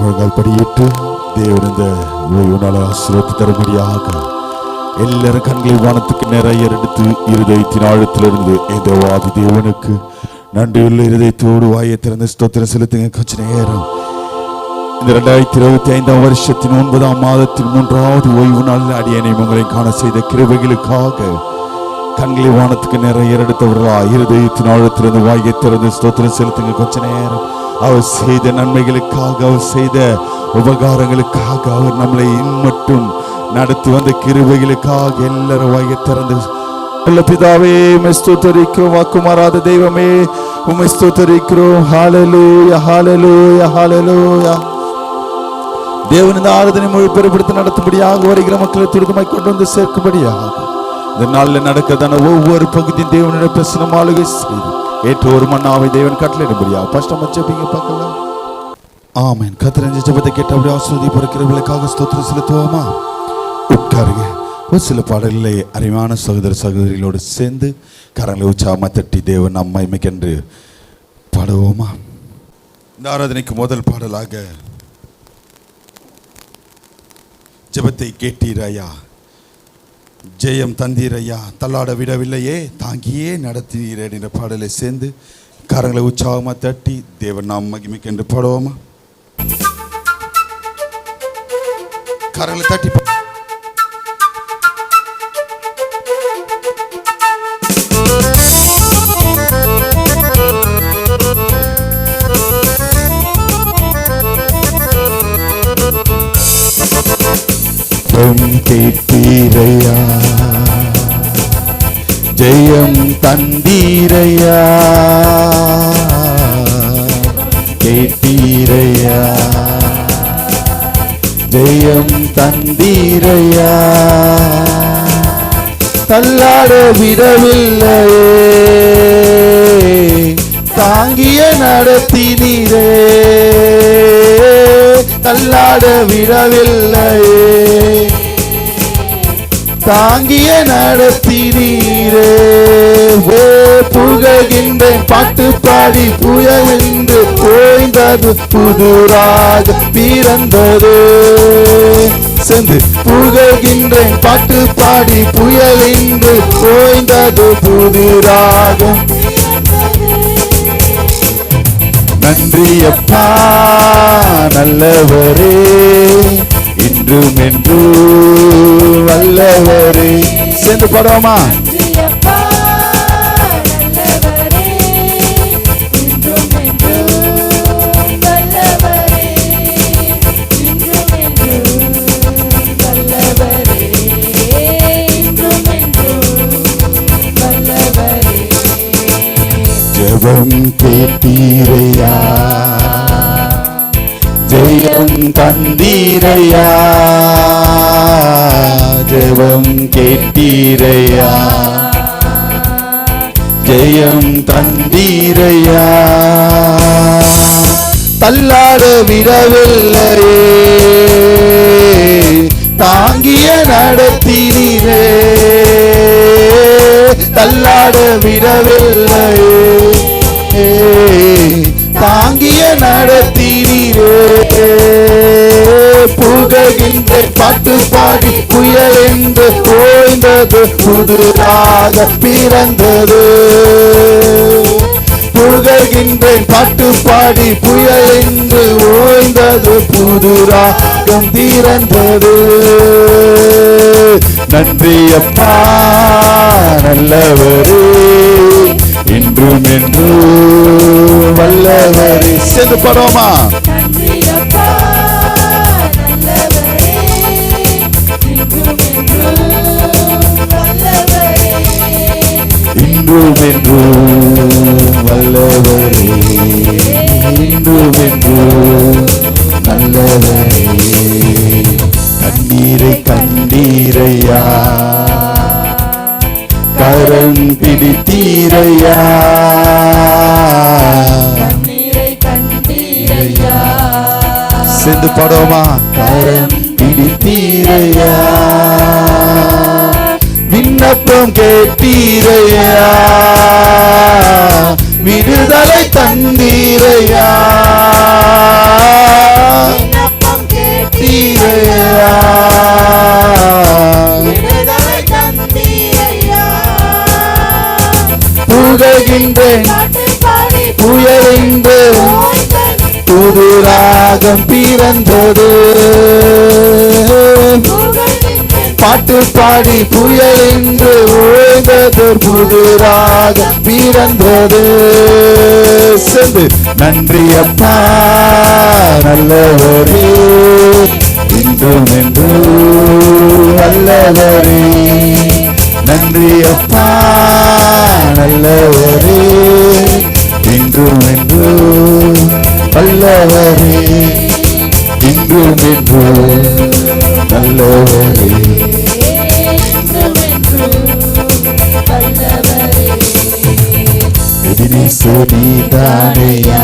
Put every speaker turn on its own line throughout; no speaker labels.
முழங்கால் படியிட்டு தேவன் இந்த ஓய்வு நாளை ஆசீர்வதித்து தரும்படியாக எல்லாரும் கண்களை வானத்துக்கு நிறைய எடுத்து இருதயத்தின் ஆழத்திலிருந்து தேவாதி தேவனுக்கு நன்றியுள்ள இருதயத்தோடு வாயை திறந்து ஸ்தோத்திரம் செலுத்துங்க. கொஞ்ச நேரம் இந்த 2025 வருஷத்தின் 9ஆம் மாதத்தின் 3வது ஓய்வு நாளில் அடியனை உங்களை காண செய்த கிருபைகளுக்காக கண்களை வானத்துக்கு நிறைய எடுத்தவர்களா இருதயத்தின் ஆழத்திலிருந்து வாயை திறந்து ஸ்தோத்திரம் செலுத்துங்க. கொஞ்ச நேரம் அவர் செய்த நன்மைகளுக்காக, அவர் செய்த உபகாரங்களுக்காக, அவர் நம்மளை மட்டும் நடத்தி வந்த கிருபைகளுக்காக எல்லாரும் வாயை திறந்து பிதாவே உம்மை ஸ்தோத்திரிக்கிறோம். வாக்கு மாறாத தெய்வமே உம்மை ஸ்தோத்திரிக்கிறோம். ஹல்லேலூயா ஹல்லேலூயா ஹல்லேலூயா. தேவன் இந்த ஆராதனை மொழி பெருப்படுத்தி நடத்தும்படியாக வருகிற மக்களை துரிதமாய் கொண்டு வந்து சேர்க்கும்படியாக இந்த நாளில் நடக்கிறதான ஒவ்வொரு பகுதியும் தேவனுடைய பிரசனம் ஆளுகை செய்து ஏற்ற ஒரு மன்னாவை தேவன் கட்டளையிடும்படியாக கஷ்டமா ஜெபிங்க பார்க்கலாம். ஆமென். கர்த்தர் ஜெபத்தை கேட்டபடி ஆசீர்வதி பிறக்கிறவர்களுக்காக ஸ்தோத்திரம் செலுத்துவோமா? உட்காருங்க. ஒரு சில பாடல்களை அருமையான சகோதர சகோதரிகளோடு சேர்ந்து கரங்களை உற்சாகமாக தட்டி தேவன் நம்மைமைக்கென்று பாடுவோமா? இந்த ஆராதனைக்கு முதல் பாடலாக ஜெபத்தை கேட்டீரையா, ஜெயம் தந்தீரையா, தள்ளாட விடவில்லையே, தாங்கியே நடத்தீரே என்ற பாடலை சேர்ந்து கரங்களை உற்சாகமாக தட்டி தேவன் நாம் மகிமைக்கென்று பாடுவோமா? கரங்களை தட்டி கேட்டீரையா, ஜெயம் தந்தீரையா, கேட்டீரையா, ஜெயம் தந்தீரையா, தள்ளாட விடவில்லையே, தாங்கிய நடத்தினீரே, தள்ளாட விடவில்லையே, தாங்கிய நடத்தினீரே. புகழ்கின்றேன் பாட்டு பாடி புயலென்று ஓய்ந்தது புதுராக பிறந்தது. சென்று புகழ்கின்றேன் பாட்டு பாடி புயலென்று ஓய்ந்தது புதுராகம். நன்றியப்பா நல்லவரே, இன்றும் என்று வல்லவரே. சேர்ந்து பாடுவோமா? ஜெபம் கேட்டீரையா, ஜெயம் தந்தீரையா, ஜெபம் கேட்டீரையா, ஜெயம் தந்தீரையா, தள்ளாட விடவில்லையே, தாங்கிய நடத்தினீரே, தள்ளாட விடவில்லையே, தாங்கிய நடத்தினீரே. புகழ்கின்ற பாட்டு பாடி புயலென்று ஓய்ந்தது புதுராக பிறந்தது. புகழ்கின்றேன் பாட்டு பாடி புயலென்று ஓய்ந்தது புதுராகம் பிறந்தது. நன்றியப்பா நல்லவரே, இன்றும் என்று வல்லவரே. சேர்ந்து பாடுவோமா? இன்றும் என்று வல்லவரே, இன்றும் என்று நல்லவரே. கண்ணீரை கண்டீரையா, கரம் பிடித்தீரையா, சேர்ந்து பாடுவோமா? கரம் பிடித்தீரையா, விண்ணப்பம் கேட்டீரையா, விடுதலை தந்தீரையா, புகழ்கின்றேன் புயலென்று புது ராகம் பிறந்தது. பாட்டு பாடி புயலென்று ஓய்ந்தது புது ராகம் பிறந்தது. சென்று நன்றி அப்பா நல்லவரே இன்றும் என்றும் நல்லவரே. நன்றி அப்பா நல்லவரே இன்றும் என்றும் நல்லவரே. இன்றும் என்றும் நல்லவரே. எதிரிசோதிதானையா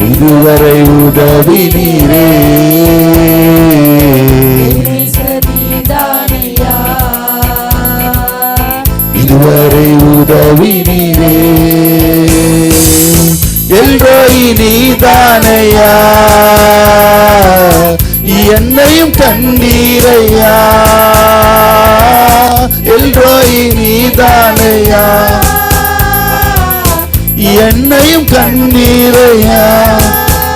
இதுவரை உதவி நீரே. இதுவரை உதவி நீரே. எல்ரோயி நீதானையா என்னையும் கண்டீரையா. எல்ரோயி நீதானையா என்னையும் கண்ணீரையா.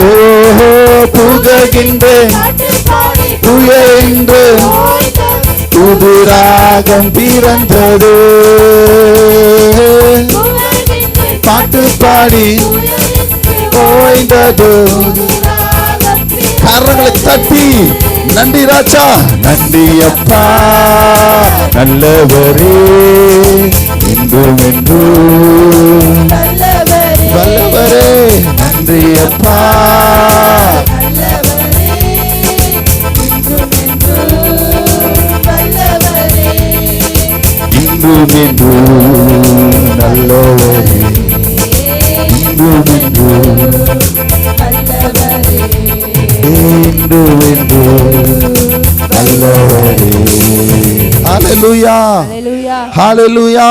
ஓஹோ புகழ்கின்றேன் புயன்று புது ராகம் பிறந்தது. பாட்டு பாடி ஓய்ந்தது. கரங்களை தட்டி நன்றி ராஜா. நன்றி அப்பா நல்லவரே இன்றும் என்றும் நல்லவரே. நன்றி அப்பா இன்றும் என்றும் நல்லவரே. இன்றும் என்றும் இன்றும் என்றும் நல்லவரே. ஹல்லேலூயா ஹல்லேலூயா.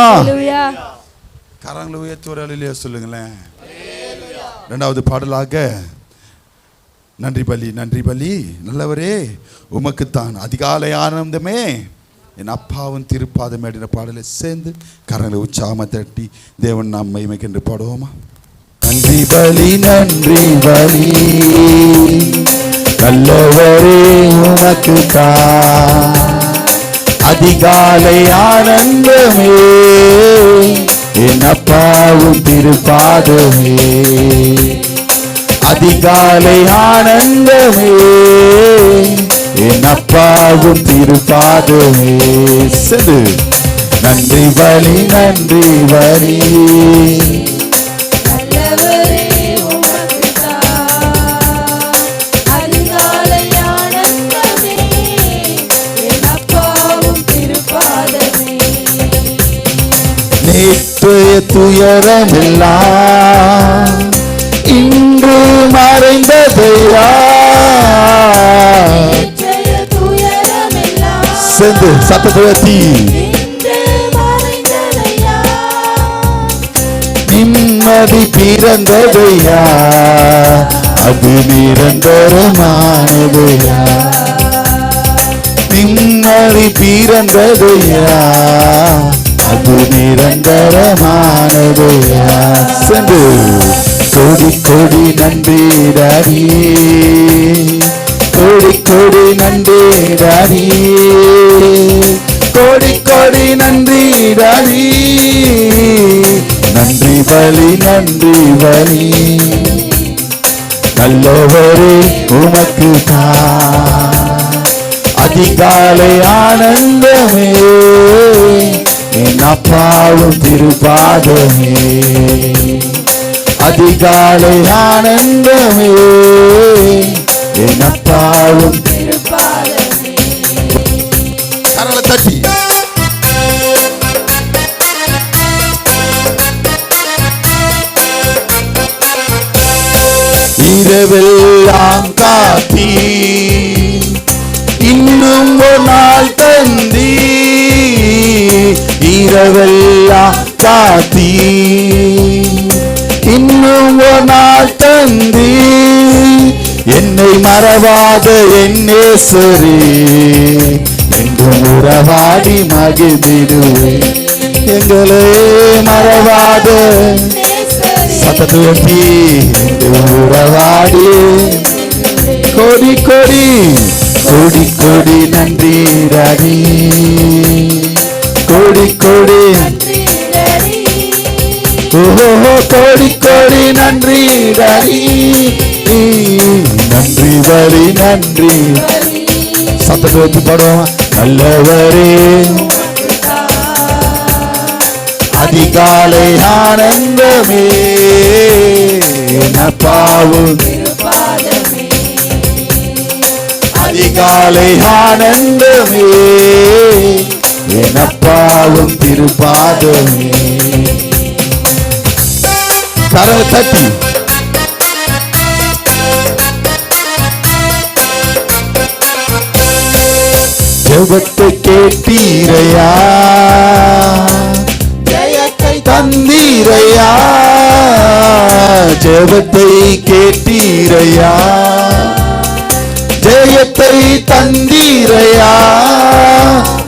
கரங்களை உயர்த்தி ஒரு அல்லேலூயா சொல்லுங்களேன். இரண்டாவது பாடலாக நன்றி பலி நன்றி பலி நல்லவரே உமக்குத்தான் அதிகாலை ஆனந்தமே என் அப்பாவும் திருப்பாதம் என்ற பாடலை சேர்ந்து கரங்களை உற்சாகமா தட்டி தேவன் நாம் மகிமைக்கென்று பாடுவோமா. நன்றி பலி நல்லவரே உமக்குத்தான் அதிகாலை ஆனந்தமே என் அப்பாவும் திருப்பாதமே. அதிகாலை ஆனந்தமே என் அப்பாவும் திருப்பாதமே. சென்று நன்றி பலி நேற்றைய துயரமெல்லாம் இன்று மறைந்ததையா. சென்று சத்தத்தை நிம்மதி பிறந்ததையா. அது நிரந்தரமானதையா. நிம்மதி பிறந்ததையா. அது நிரந்தரமானதையா. சென்று கொடி கொடி நன்றி டாடி. கொடி கொடி நன்றி டாடி. கொடி கொடி நன்றி டாடி. நன்றி பலி நல்லவரே உமக்குத்தான் அதிகாலை ஆனந்தமே என் அப்பாவும் திருப்பாதமே. அதிகாலை ஆனந்தமே என் அப்பாவும் திருப்பாதமே. கரங்களை தட்டி இரவெல்லாம் காத்தி இன்னும் ஒரு நாள் தந்தி. இரவெல்லாம் காத்தி இன்னும் ஒரு நாள் தந்தி. என்னை மறவாத என் நேசரே என்றும் உறவாடி மகிழ்ந்திடுவேன். எங்களை மறவாத சத்தத்தை உயர்த்தி உறவாடி கோடி கோடி கோடி கோடி நன்றி டாடி கோடி கோடி ஓஹோ கோடி கோடி நன்றி டாடி நன்றி வரி நன்றி சத்தத்தை உயர்த்தி பாடுவோம் நல்லவரே அதிகாலை ஆனந்தமே நப்பாவும் அதிகாலை ஆனந்தமே நப்பாவும் திருப்பாதமே கரவை தட்டி ஜெபத்தை கேட்டீரையா தந்தீரையா ஜெபத்தை கேட்டீரையா ஜெயத்தை தந்தீரையா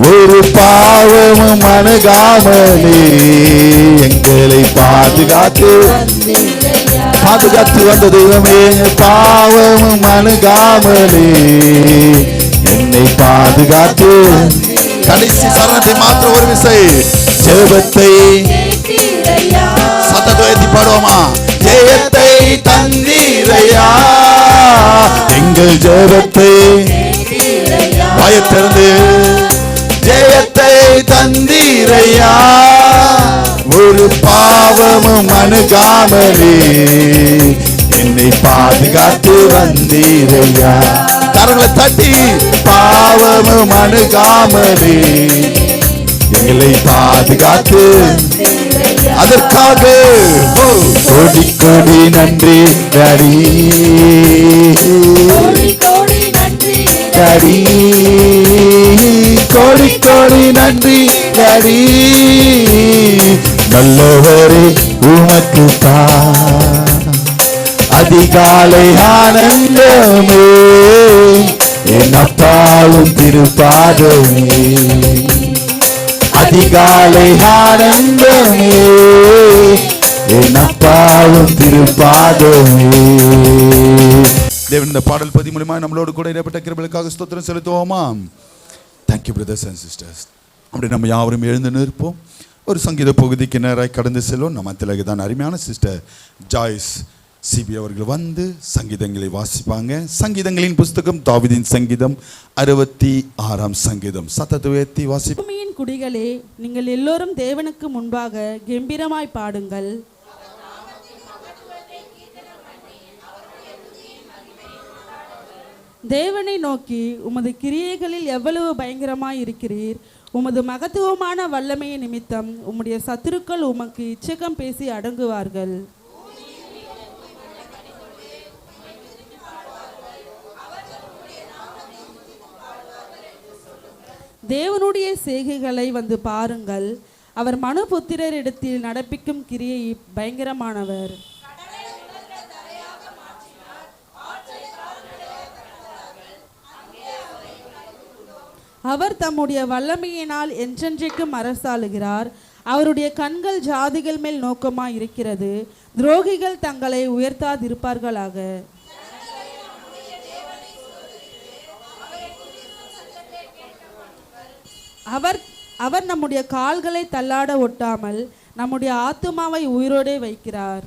ஒரு பாவமும் அணுகாமலே எங்களை பாதுகாத்து பாதுகாத்து வந்த தெய்வமே பாவமும் அணுகாமலே என்னை பாதுகாத்து கடைசி சரணத்தை மாற்ற ஒரு விசை ஜெபத்தை சத்தத்தை பாடுவோமா ஜெயத்தை தந்தீரையா எங்கள் ஜெபத்தை வாயத்திறந்து ஜெயத்தை தந்தீரையா ஒரு பாவமும் அணுகாமலே என்னை பாதுகாத்து வந்தீரையா கரங்களை தட்டி பாவமும் அணுகாமலே எங்களை பாதுகாத்து அதற்காக கோடி கோடி நன்றி டாடி டாடி கோடி கோடி நன்றி டாடி நல்லவரே உமக்கு அதிகாலை ஆனந்தமே என் அப்பாவும் திருப்பாதமே அதிகாலை ஆனந்தமே என் அப்பாவும் திருப்பாதமே தேவன் இந்த பாடல் பதி மூலமாக நம்மளோடு கூட இடைப்பட்ட கிருபைகளுக்காக ஸ்தோத்திரம் செலுத்துவோமா. Thank you brothers and sisters. அப்படி நம்ம யாவரும் எழுந்து நிற்போம். ஒரு சங்கீத பகுதிக்கு நேராக கடந்து செல்வோம். நம்ம திலகு தான் அருமையான சிஸ்டர் ஜாய்ஸ் சிபி அவர்கள் வந்து சங்கீதங்களை வாசிப்பாங்க. சங்கீதங்களின் புஸ்தகம் தாவீதின் சங்கீதம் 66ஆம் சங்கீதம். சத்தத்தை உயர்த்தி வாசிப்போம்.
பூமியின் குடிகளே, நீங்கள் எல்லோரும் தேவனுக்கு முன்பாக கம்பீரமாய் பாடுங்கள். தேவனை நோக்கி உமது கிரியைகளில் எவ்வளவு பயங்கரமாய் இருக்கிறீர். உமது மகத்துவமான வல்லமையை நிமித்தம் உம்முடைய சத்துருக்கள் உமக்கு இச்சகம் பேசி அடங்குவார்கள். தேவனுடைய செய்கைகளை வந்து பாருங்கள். அவர் மனுபுத்திரரிடத்தில் நடப்பிக்கும் கிரியை பயங்கரமானவர். அவர் தம்முடைய வல்லமையினால் என்றென்றைக்கும் அரசாளுகிறார். அவருடைய கண்கள் ஜாதிகள் மேல் நோக்கமாய் இருக்கிறது. துரோகிகள் தங்களை உயர்த்தாதிருப்பார்களாக. அவர் நம்முடைய கால்களை தள்ளாட ஒட்டாமல் நம்முடைய ஆத்துமாவை உயிரோடே வைக்கிறார்.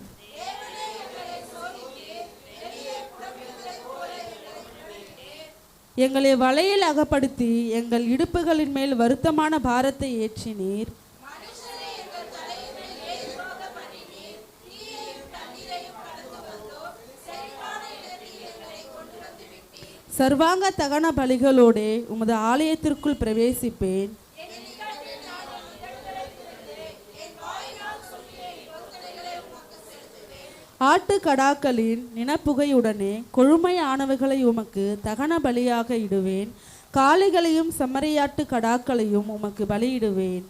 எங்களை வலையில் அகப்படுத்தி எங்கள் இடுப்புகளின் மேல் வருத்தமான பாரத்தை ஏற்றினீர். சர்வாங்க தகன பலிகளோடு உமது ஆலயத்திற்குள் பிரவேசிப்பேன். ஆட்டு கடாக்களின் நினப்புகையுடனே கொழுமையானவைகளை உமக்கு தகன பலியாக இடுவேன். காளைகளையும் செம்மறியாட்டு கடாக்களையும் உமக்கு பலியிடுவேன்.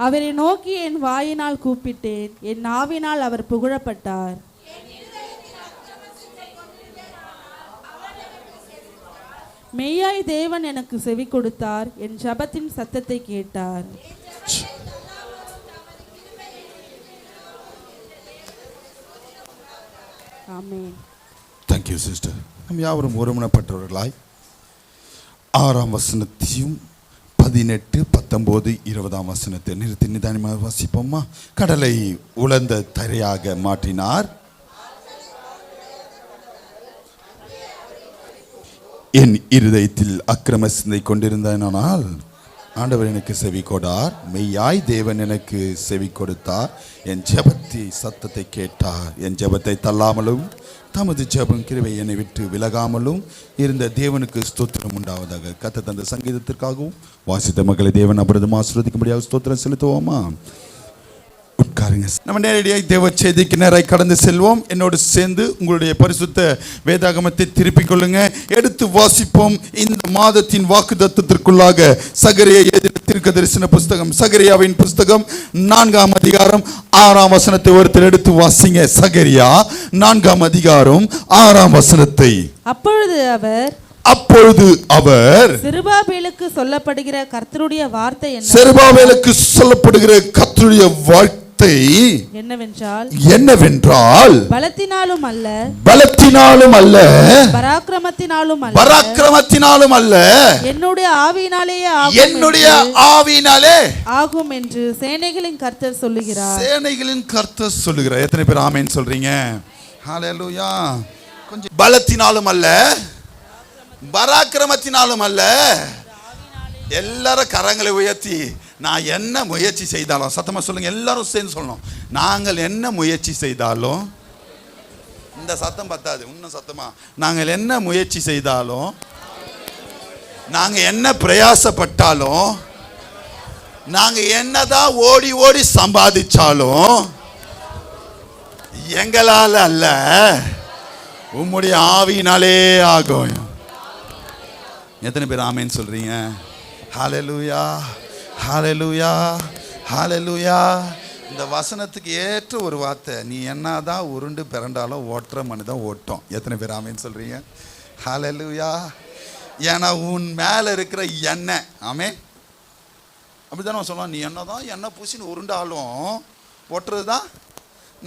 அவரை நோக்கி என் வாயினால் கூப்பிட்டேன். என் நாவினால் அவர் புகழப்பட்டார். மெய்யாய் தேவன் எனக்கு செவி கொடுத்தார், என் ஜெபத்தின் சத்தத்தை கேட்டார். ஆமென்.
Thank you sister. நாம் யாவரும் ஒருமனப்பட்டவர்களாய் 6ஆம் வசனத்தையும் 18, 19, 20ஆம் வசனத்தை நிறுத்தி நிதானமாக வாசிப்போமா? கடலை உலர்ந்த தரையாக மாற்றினார், என் இருதயத்தில் அக்கிரம சிந்தை கொண்டிருந்தனால் ஆண்டவர் எனக்கு செவி கொடார், மெய்யாய் தேவன் எனக்கு செவி கொடுத்தார், என் ஜெபத்தை சத்தத்தை கேட்டார். என் ஜெபத்தை தள்ளாமலும் தமது ஜெபம் கிருபை என்னை விட்டு விலகாமலும் இருந்த தேவனுக்கு ஸ்தோத்திரம் உண்டாவதாக. கர்த்தர் தந்த சங்கீதத்திற்காகவும் வாசித்த மக்களை தேவன் அபரிதமாக ஆசீர்வதிக்கும்படியாக ஸ்தோத்திரம் செலுத்துவோமா? உட்காருங்க. நம்ம நேரடியாக தேவ செய்திக்கு நேராக கடந்து செல்வோம். என்னோடு சேர்ந்து உங்களுடைய பரிசுத்த வேதாகமத்தை திருப்பிக் கொள்ளுங்க. எடுத்து வாசிப்போம். இந்த மாதத்தின் வாக்குத்தத்தத்திற்குள்ளாக சகரியா எழுதின தீர்க்கதரிசன புஸ்தகம், சகரியாவின் புஸ்தகம் 4ஆம் அதிகாரம் 6ஆம் வசனத்தை ஒருத்தர் எடுத்து வாசிங்க. சகரியா 4ஆம் அதிகாரம் 6ஆம் வசனத்தை. அப்பொழுது அவர்
செருபாபேலுக்கு சொல்லப்படுகிற கர்த்தருடைய வார்த்தை என்ன?
செருபாபேலுக்கு சொல்லப்படுகிற கர்த்தருடைய வார்த்தை என்னவென்றால்
பலத்தினாலும் அல்ல,
பராக்கிரமத்தினாலும் அல்ல,
என்னுடைய
ஆவியினாலே
ஆகும் என்று சேனைகளின் கர்த்தர் சொல்லுகிறார்.
சேனைகளின் கர்த்தர் சொல்லுகிறார். எத்தனை பேர் ஆமென் சொல்றீங்க? ஹல்லேலூயா. கொஞ்சம் பலத்தினாலும் அல்ல, பராக்கிரமத்தினாலும் அல்ல. எல்லாரும் கரங்களை உயர்த்தி நான் என்ன முயற்சி செய்தாலும், சத்தமா சொல்லுங்க, எல்லாரும் சேர்ந்து சொல்லணும். நாங்கள் என்ன முயற்சி செய்தாலும், இந்த சத்தம் பத்தாது, இன்னும் சத்தமா, நாங்கள் என்ன முயற்சி செய்தாலும், நாங்க என்ன பிரயாசப்பட்டாலும், நாங்க என்னதான் ஓடி ஓடி சம்பாதிச்சாலும் எங்களால் அல்ல, உம்முடைய ஆவியினாலே ஆகும். எத்தனை பேர் ஆமென் சொல்றீங்க? ஹல்லேலூயா, ஹல்லேலூயா, ஹல்லேலூயா. இந்த வசனத்துக்கு ஏற்ற ஒரு வார்த்தை, நீ என்னதான் உருண்டு பிறண்டாலும் ஓட்டுற மனு தான் ஓட்டும். எத்தனை பேர் ஆமென் சொல்றீங்க? ஹல்லேலூயா. ஏன்னா உன் மேல இருக்கிற எண்ணெய், ஆமென், அப்படித்தானே சொல்லலாம். நீ என்னதான் எண்ணெய் பூசின்னு உருண்டாலும் ஓட்டுறது தான்.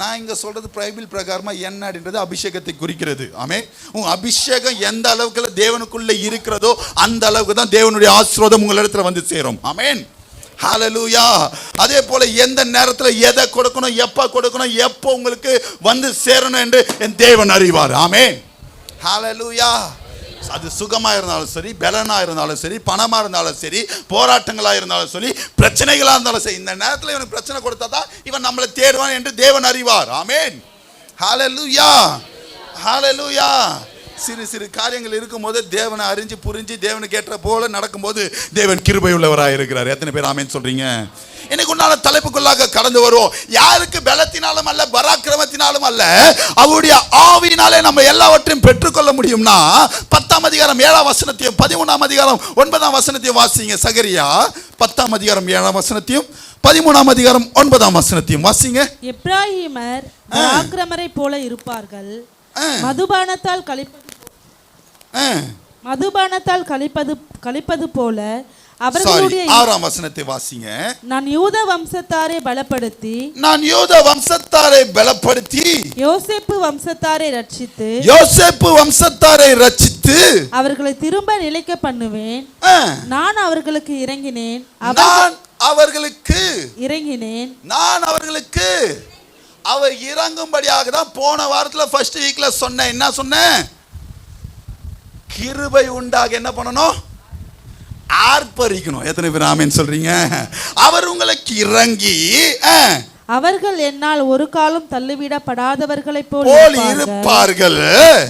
நான் இங்கே சொல்கிறது பைபிள் பிரகாரமாக என்ன அப்படின்றது அபிஷேகத்தை குறிக்கிறது. ஆமே, உங்கள் அபிஷேகம் எந்த அளவுக்கு தேவனுக்குள்ளே இருக்கிறதோ அந்த அளவுக்கு தான் தேவனுடைய ஆசீர்வாதம் உங்களிடத்தில் வந்து சேரும். ஆமேன், ஹல்லேலூயா. அதே போல் எந்த நேரத்தில் எதை கொடுக்கணும், எப்போ கொடுக்கணும், எப்போ உங்களுக்கு வந்து சேரணும் என்று என் தேவன் அறிவார். ஆமேன், ஹல்லேலூயா. அது சுகமாக இருந்தாலும் சரி, பலனாக இருந்தாலும் சரி, பணமாக இருந்தாலும் சரி, போராட்டங்களாக இருந்தாலும் சரி, பிரச்சனைகளாக இருந்தாலும் சரி, இந்த நேரத்தில் இவனுக்கு பிரச்சனை கொடுத்தா தான் இவன் நம்மளை தேடுவான் என்று தேவன் அறிவார். ஆமென், ஹல்லேலூயா, ஹல்லேலூயா. சிறு சிறு காரியங்கள் இருக்கும்போது தேவனை அறிஞ்சு புரிஞ்சு தேவனுக்கு ஏற்ற போல நடக்கும்போது தேவன் கிருபை உள்ளவராக இருக்கிறார். எத்தனை பேர் ஆமென் சொல்றீங்க? இன்னைக்கு உண்டான தலைப்புக்குள்ளாக கடந்து வருவோம். யாருக்கு பலத்தினாலும் அல்ல, பராக்கிரமத்தினாலும் அல்ல, அவருடைய ஆவியினாலே நம்ம எல்லாவற்றையும் பெற்றுக்கொள்ள முடியும்னா 10ஆம் அதிகாரம் 7ஆம் வசனத்தையும் 13ஆம் அதிகாரம் 9ஆம் வசனத்தையும் வாசிங்க. சகரியா 10ஆம் அதிகாரம் 7ஆம் வசனத்தையும் 13ஆம் அதிகாரம் 9ஆம் வசனத்தையும் வாசிங்க.
எப்ராஹிமர் பராக்கிரமரை போல இருப்பார்கள், மதுபானத்தால் கழிப்பது போல அவர்களுடைய.
6ஆம் வசனத்தை வாசிங்க.
நான் யூத வம்சத்தாரை பலப்படுத்தி
யோசேப்பு வம்சத்தாரை ரட்சித்து
அவர்களை திரும்ப நிலைக்க பண்ணுவேன். நான் அவர்களுக்கு இறங்கினேன்,
அவர் இறங்கும்படியாக தான் போன வாரத்தில் ஃபர்ஸ்ட் வீக்ல சொன்னேன். என்ன சொன்னேன்? கிருபை உண்டாக என்ன பண்ணணும்? ஆர்ப்பரிக்கணும். எத்தனை பேர் ஆமென் சொல்றீங்க? அவர் உங்களுக்கு இறங்கி
அவர்கள் என்னால் ஒரு காலம் தள்ளிவிடப்படாதவர்களைப் போல்
இருப்பார்கள்.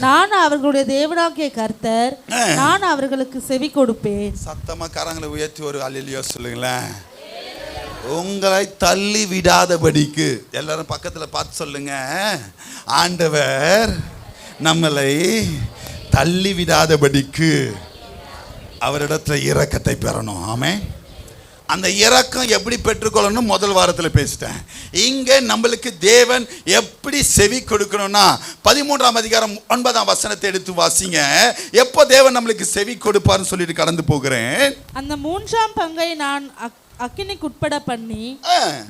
நான் அவர்களுடைய தேவனாகிய கர்த்தர், நான் அவர்களுக்கு செவி கொடுப்பேன்.
சத்தமா கரங்களை உயர்த்தி ஒரு அல்லேலூயா சொல்லுங்களேன். உங்களை தள்ளி விடாதபடிக்கு எல்லாரும் பக்கத்தில் பார்த்து சொல்லுங்க, ஆண்டவர் நம்மளை தள்ளி விடாதபடிக்கு அவரிடத்துல இரக்கத்தை பெறணும். ஆமென். அந்த இரக்கம் எப்படி பெற்றுக்கொள்ளணும் முதல் வாரத்தில் பேசிட்டேன். இங்கே நம்மளுக்கு தேவன் எப்படி செவி கொடுக்கணும்னா 13ஆம் அதிகாரம் 9ஆம் வசனத்தை எடுத்து வாசிங்க. எப்போ தேவன் நம்மளுக்கு செவி கொடுப்பார்னு சொல்லிட்டு கடந்து போகிறேன்.
அந்த 3ஆம் பங்கை நான் அக்கினிக்குட்பட பண்ணி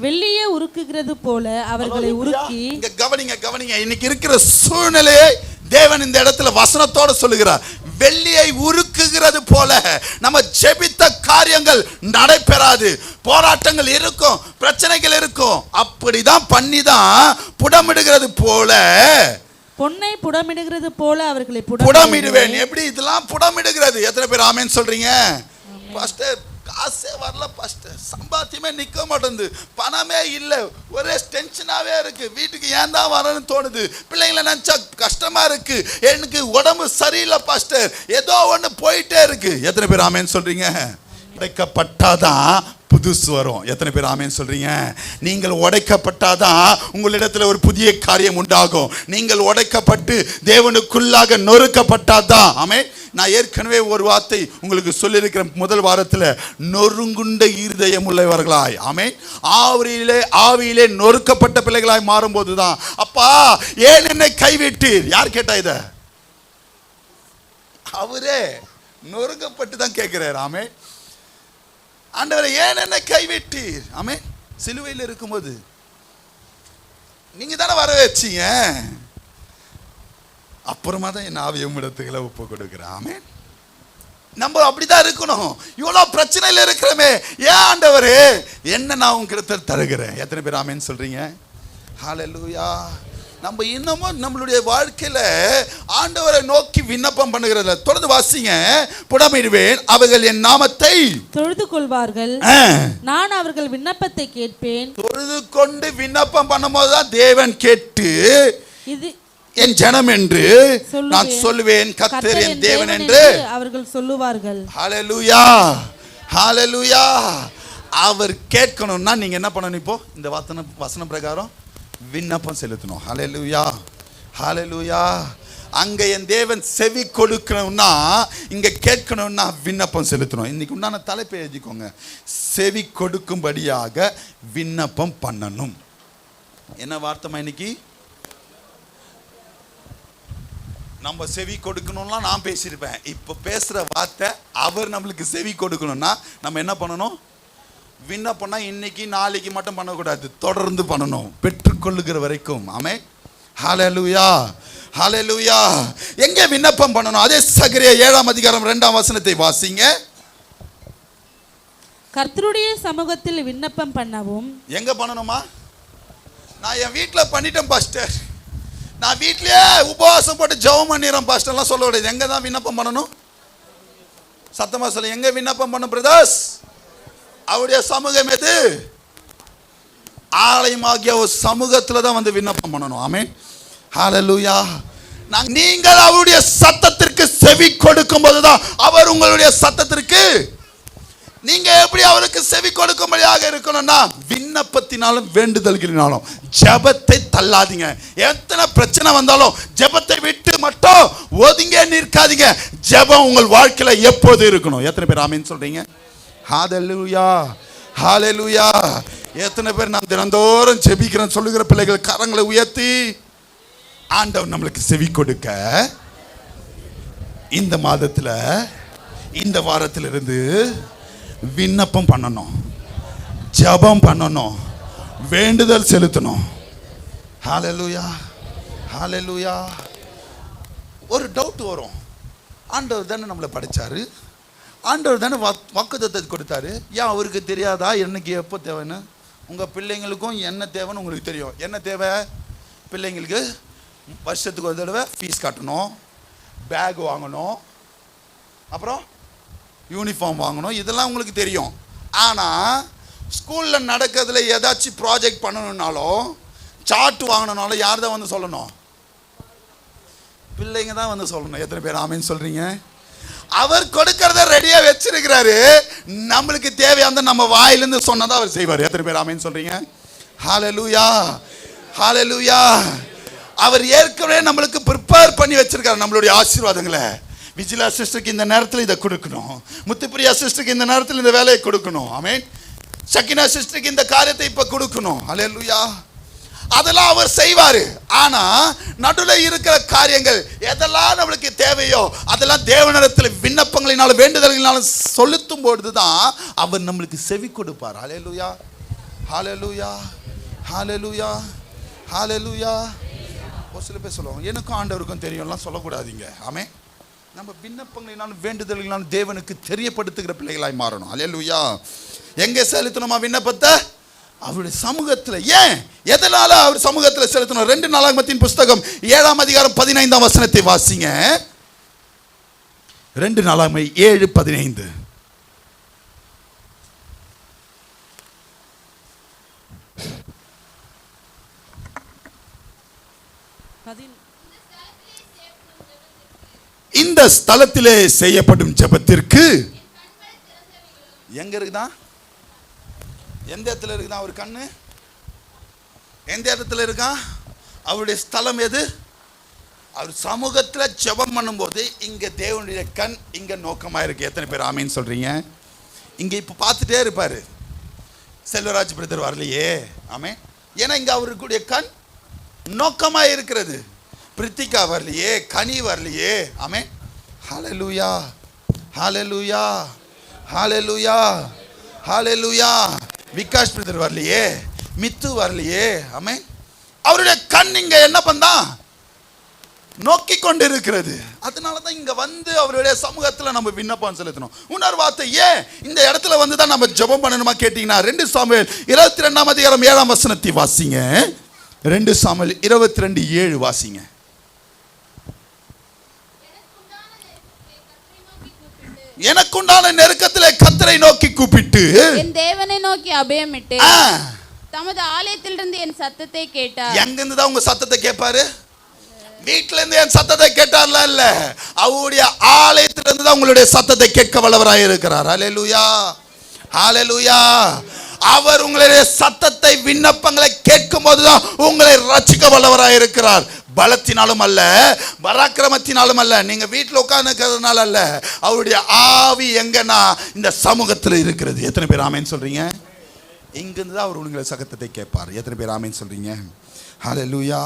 வெள்ளியை உருக்குகிறது போல அவர்களை உருக்கி.
கவனிங்க. இன்னைக்கு இருக்கிற சூழ்நிலையை தேவன் இந்த இடத்துல வசனத்தோட சொல்லுகிறார். வெள்ளியை உருக்குகிறது போல நம்ம ஜெபித்த காரியங்கள் நடைபெறாது. போராட்டங்கள் இருக்கும், பிரச்சனைகள் இருக்கும். அப்படிதான் பண்ணிதான் புடமிடுகிறது போல,
பொன்னை புடமிடுகிறது போல அவர்களை
புடமிடுவேன். எப்படி இதெல்லாம் புடமிடுகிறது? எத்தனை பேர் ஆமென் சொல்றீங்க? பாஸ்டர் காசே வரல பாஸ்டர், சம்பாத்தியமே நிற்க மாட்டேங்குது, பணமே இல்லை, ஒரே டென்ஷனாகவே இருக்கு, வீட்டுக்கு ஏன் தான் வரணும்னு தோணுது, பிள்ளைங்களை நினச்சா கஷ்டமா இருக்கு, எனக்கு உடம்பு சரியில்லை பாஸ்டர், ஏதோ ஒன்று போயிட்டே இருக்கு. எத்தனை பேர் ஆமேன்னு சொல்றீங்க? உடைக்கப்பட்டாதான் புதுசு வரும். எத்தனை பேர் ஆமேன்னு சொல்றீங்க? நீங்கள் உடைக்கப்பட்டாதான் உங்களிடத்துல ஒரு புதிய காரியம் உண்டாகும். நீங்கள் உடைக்கப்பட்டு தேவனுக்குள்ளாக நொறுக்கப்பட்டாதான். ஆமென். நான் ஏற்கனவே ஒரு வார்த்தை உங்களுக்கு சொல்லியிருக்கிற முதல் வாரத்தில், நொறுங்குண்ட இருதயம் உள்ளவர்களாய், ஆமென், ஆவியிலே நொறுக்கப்பட்ட பிள்ளைகளாய் மாறும்போது தான், அப்பா ஏன் என்னை கைவிட்டீர்? யார் கேட்டா இத? அவரே நொறுக்கப்பட்டு தான் கேட்கிறார். ஆமென். ஆண்டவரே ஏன் என்னை கைவிட்டீர்? ஆமென். சிலுவையில் இருக்கும்போது நீங்க தானே வர வச்சீங்க, அப்புறமா தான் என் ஆவியை உம்மிடத்துக்குள்ள ஒப்பு கொடுக்கிறேன். ஆமென். நம்ம அப்படிதான் இருக்கணும். இவ்வளவு பிரச்சனையில இருக்கிறோமே, ஏன் ஆண்டவரே என்ன நான் உங்ககிட்ட தருகிறேன்? எத்தனை பேர் ஆமென் சொல்றீங்க? ஹல்லேலூயா. நம்ம இன்னமும் நம்மளுடைய வாழ்க்கையில ஆண்டவரை நோக்கி விண்ணப்பம் பண்ணுகிறத தொடர்ந்து வாசிங்க. புடமிடுவேன், அவர்கள் என் நாமத்தை
தொழுது கொள்வார்கள், நான் அவர்கள் விண்ணப்பத்தை கேட்பேன். தொழுது
கொண்டு விண்ணப்பம் பண்ணும்போது தான் தேவன் கேட்டு
இது
என் ஜனம் என்று நான் சொல்லுவேன், கர்த்தர் என் தேவன் என்று
அவர்கள் சொல்லுவார்கள்.
ஹல்லேலூயா, ஹல்லேலூயா. அவர் கேட்கணும்னா நீங்க என்ன பண்ணணும்? இப்போ இந்த வசனம் பிரகாரம் விண்ணப்பம் செலுத்தணும். ஹல்லேலூயா, ஹல்லேலூயா. அங்க என் தேவன் செவி கொடுக்கணும்னா, இங்க கேட்கணும்னா விண்ணப்பம் செலுத்தணும். இன்னைக்கு உண்டான தலைப்பை எழுதிக்கோங்க, செவி கொடுக்கும்படியாக விண்ணப்பம் பண்ணணும். என்ன வார்த்தைமா இன்னைக்கு? நம்ம செவி கொடுக்கணும்லாம் நான் பேசியிருப்பேன். இப்போ பேசுற வார்த்தை அவர் நம்மளுக்கு செவி கொடுக்கணும்னா நம்ம என்ன பண்ணணும்? விண்ணப்பம்னா இன்னைக்கு நாளைக்கு மட்டும் பண்ணக்கூடாது, தொடர்ந்து பண்ணணும், பெற்றுக்கொள்ளுகிற வரைக்கும். ஆமென். ஹல்லேலூயா, ஹல்லேலூயா. எங்க விண்ணப்பம் பண்ணணும்? அதே சகரியா 7ஆம் அதிகாரம் 2ஆம் வசனத்தை வாசிங்க.
கர்த்தருடைய சமூகத்தில் விண்ணப்பம் பண்ணவும்.
எங்க பண்ணணுமா? நான் என் வீட்டில் பண்ணிட்டேன் பாஸ்டர், நான் வீட்லயே உபவாசம் போட்டு ஜெபம் பண்ணிடுறேன் பாஸ்டர்லாம் சொல்ல முடியாது. எங்க தான் விண்ணப்பம் பண்ணணும்? சத்தமா சொல்ல, எங்க விண்ணப்பம் பண்ணணும் பிரதர்ஸ்? அவருடைய சமூகம் எது? ஆலயமாகிய ஒரு சமூகத்துல தான் வந்து விண்ணப்பம் பண்ணணும். ஆமென். ஹல்லேலூயா. நீங்கள் அவருடைய சத்தத்திற்கு செவி கொடுக்கும் போதுதான் அவர் உங்களுடைய சத்தத்திற்கு, நீங்க எப்படி அவருக்கு செவி கொடுக்கும்படியாக இருக்கணும்னா விண்ணப்பத்தினாலும் வேண்டுதல்களினாலும். ஜெபத்தை தள்ளாதீங்க. எத்தனை பிரச்சனை வந்தாலும் ஜெபத்தை விட்டு மட்டும் ஒதுங்க நிற்காதீங்க. ஜெபம் உங்கள் வாழ்க்கையில எப்போது இருக்கணும். எத்தனை பேர் ஆமென் சொல்றீங்க? ஹல்லேலூயா, ஹல்லேலூயா. எத்தனை பேர் நான் தினந்தோறும் ஜெபிக்கிறேன் சொல்லுகிற பிள்ளைகள் கரங்களை உயர்த்தி, ஆண்டவர் நம்மளுக்கு செவி கொடுக்க இந்த மாதத்துல இந்த வாரத்திலிருந்து விண்ணப்பம் பண்ணணும், ஜெபம் பண்ணணும், வேண்டுதல் செலுத்தணும். ஹல்லேலூயா, ஹல்லேலூயா. ஒரு டவுட் வரும், ஆண்டவர் தானே நம்மளை படைச்சாரு, ஆண்டவர் தானே வாக்குத்தத்தத்தை கொடுத்தாரு, ஏன் அவருக்கு தெரியாதா எனக்கு எப்போ தேவைன்னு? உங்கள் பிள்ளைங்களுக்கும் என்ன தேவைன்னு உங்களுக்கு தெரியும். என்ன தேவை? பிள்ளைங்களுக்கு வருஷத்துக்கு ஒரு தடவை ஃபீஸ் கட்டணும், பேக் வாங்கணும், அப்புறம் யூனிஃபார்ம் வாங்கணும், இதெல்லாம் உங்களுக்கு தெரியும். ஆனால் ஸ்கூலில் நடக்கிறதுல ஏதாச்சும் ப்ராஜெக்ட் பண்ணணுன்னாலும் சார்ட் வாங்கணுன்னாலும் யார் தான் வந்து சொல்லணும்? பிள்ளைங்க தான் வந்து சொல்லணும். எத்தனை பேர் ஆமென் சொல்கிறீங்க? அவர் கொடுக்கறத ரெடியா வச்சிருக்கிறாரு, நம்மளுக்கு தேவையான நம்ம வாயிலிருந்து சொன்னதான் அவர் செய்வார். எத்தனை பேர் ஆமென் சொல்றீங்க? ஹல்லேலூயா, ஹல்லேலூயா. அவர் ஏற்கனவே நம்மளுக்கு ப்ரிப்பேர் பண்ணி வச்சிருக்காரு நம்மளுடைய ஆசீர்வாதங்களை. விஜிலா சிஸ்டருக்கு இந்த நேரத்தில் இதை கொடுக்கணும், முத்துப்பிரியா சிஸ்டருக்கு இந்த நேரத்தில் இந்த வேலையை கொடுக்கணும். ஆமென். சக்கினா சிஸ்டருக்கு இந்த காரியத்தை இப்ப கொடுக்கணும். அல்லேலூயா. அதெல்லாம் அவர் செய்வாரு. ஆனா நடுவுல இருக்கிற காரியங்கள் எதெல்லாம் நம்மளுக்கு தேவையோ அதெல்லாம் தேவனிடத்தில் விண்ணப்பங்களினாலும் வேண்டுதல்களினாலும் செலுத்தும் பொழுதுதான் அவர் நம்மளுக்கு செவி கொடுப்பார். ஹல்லேலூயா, ஹல்லேலூயா, ஹல்லேலூயா, ஹல்லேலூயா. ஒரு சில பேர் சொல்லுவாங்க எனக்கும் ஆண்டவருக்கும் தெரியும்லாம் சொல்லக்கூடாதீங்க. ஆமென். நம்ம விண்ணப்பங்களினாலும் வேண்டுதல்களினாலும் தேவனுக்கு தெரியப்படுத்துகிற பிள்ளைகளாய் மாறணும். ஹல்லேலூயா. எங்கே செலுத்தணுமா விண்ணப்பத்தை? அவருடைய சமூகத்தில். ஏன் எதனால அவர் சமூகத்தில் செலுத்தணும்? 2 நாளாகமத்தின் புஸ்தகம் 7ஆம் அதிகாரம் 15ஆம் வசனத்தை வாசிங்க. 2 நாளாகமம் 7:15. இந்த ஸ்தலத்திலே செய்யப்படும் ஜெபத்திற்கு எங்க இருக்குதா? எந்த இடத்துல இருக்குதா அவர் கண்ணு? எந்த இடத்துல இருக்கா? அவருடைய ஸ்தலம் எது? அவர் சமூகத்தில் ஜெபம் பண்ணும்போது இங்க தேவனுடைய கண் இங்க நோக்கமா இருக்கு. எத்தனை பேர் ஆமீன் சொல்றீங்க? இங்க இப்ப பார்த்துட்டே இருப்பாரு. செல்வராஜ் பிரதர் வரலையே, ஆமென். ஏன்னா இங்க அவருடைய கண் நோக்கமா இருக்கிறது. பிரித்திகா வரலையே, கனி வரலையே, ஆமென். ஹல்லேலூயா, ஹல்லேலூயா, ஹல்லேலூயா, ஹல்லேலூயா. விகாஷ் பிரதர் வரலையே, மித்து வரலையே, ஆமென். அவருடைய கண் இங்க என்ன பண்ணா? நோக்கி கொண்டு இருக்கிறது. அதனால தான் இங்க வந்து அவருடைய சமூகத்துல நம்ம விண்ணப்பம் செலுத்தணும். இன்னொரு வார்த்தை, ஏன் இந்த இடத்துல வந்து தான் நம்ம ஜெபம் பண்ணணுமா கேட்டீங்கன்னா 2 சாமுவேல் 22ஆம் அதிகாரம் 7ஆம் வசனத்தை வாசிங்க. 2 சாமுவேல் 22:7 வாசிங்க. எனக்குண்டான நெருக்கத்திலே கர்த்தரை நோக்கி கூப்பிட்டு
என் தேவனை நோக்கி அபயமிட்டு தமது ஆலயத்திலிருந்து என் சத்தத்தை கேட்டார்.
எங்க இருந்து தான் உங்க சத்தத்தை கேட்பாரு? வீட்ல இருந்து என் சத்தத்தை கேட்டார்ல இல்ல, அவருடைய ஆலயத்திலிருந்து தான் உங்களுடைய சத்தத்தை கேட்க வல்லவராய் இருக்கிறார். ஹல்லேலூயா, ஹல்லேலூயா. அவர் உங்களுடைய சத்தத்தை விண்ணப்பங்களை கேட்கும் போதுதான் உங்களை ரட்சிக்க வல்லவராய் இருக்கிறார். பலத்தினாலும் அல்ல, பராக்கிரமத்தினாலும் அல்ல, நீங்க வீட்டில் உட்கார்ந்துக்கிறதுனால அல்ல. அவருடைய ஆவி எங்கன்னா இந்த சமூகத்தில் இருக்கிறது. எத்தனை பேர் ஆமேன்னு சொல்றீங்க? இங்கிருந்து தான் அவர் உங்களை சத்தத்தை கேட்பார். எத்தனை பேர் ஆமேன்னு சொல்றீங்க? ஹல்லேலூயா.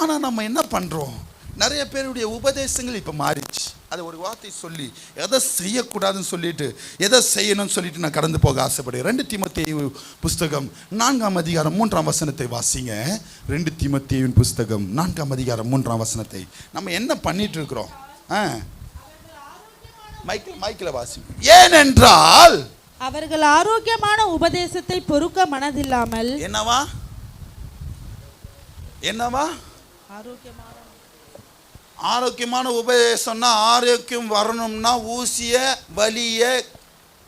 ஆனா நம்ம என்ன பண்றோம்? நிறைய பேருடைய உபதேசங்கள் இப்ப மாறிச்சு. அது ஒரு வார்த்தை சொல்லி எதை செய்யக்கூடாதுன்னு சொல்லிட்டு எதை செய்யணும்னு சொல்லிட்டு நான் கடந்து போக ஆசைப்படுகிறேன். 2 தீமோத்தேயு புஸ்தகம் 4ஆம் அதிகாரம் 3ஆம் வசனத்தை வாசிங்க. 2 தீமோத்தேயுவின் புஸ்தகம் 4ஆம் அதிகாரம் 3ஆம் வசனத்தை. நம்ம என்ன பண்ணிட்டு இருக்கிறோம்? மைக்கில் வாசிங்க. ஏனென்றால்
அவர்கள் ஆரோக்கியமான உபதேசத்தை பொறுக்க மனதில்லாமல்.
என்னவா என்னவா? ஆரோக்கியமான உபதேசம்னா, ஆரோக்கியம் வரணும்னா ஊசிய வலிய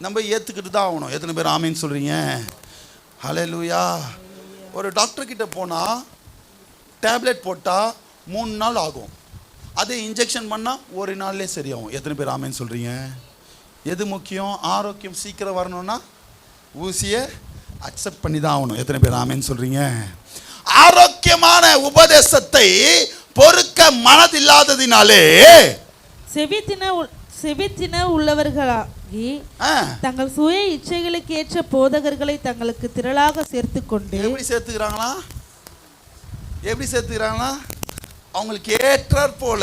நம்ம ஏற்றுக்கிட்டு தான் ஆகணும். எத்தனை பேர் ஆமீன்னு சொல்றீங்க? ஹல்லேலூயா. ஒரு டாக்டர் கிட்ட போனால் டேப்லெட் போட்டால் 3 நாள் ஆகும். அதே இன்ஜெக்ஷன் பண்ணால் 1 நாள்லேயே சரியாகும். எத்தனை பேர் ஆமீன்னு சொல்றீங்க? எது முக்கியம்? ஆரோக்கியம் சீக்கிரம் வரணும்னா ஊசியை அக்செப்ட் பண்ணி தான் ஆகணும். எத்தனை பேர் ஆமீன்னு சொல்றீங்க? ஆரோக்கியமான உபதேசத்தை பொறுக்க மனதில்லாததினாலே
செவித்தின உள்ளவர்களாகி தங்கள் சுய இச்சைகளுக்கு ஏற்ற போதகர்களை தங்களுக்கு திரளாக சேர்த்து கொண்டு.
எப்படி சேர்த்துக்கிறாங்களா? அவங்களுக்கு ஏற்றாற் போல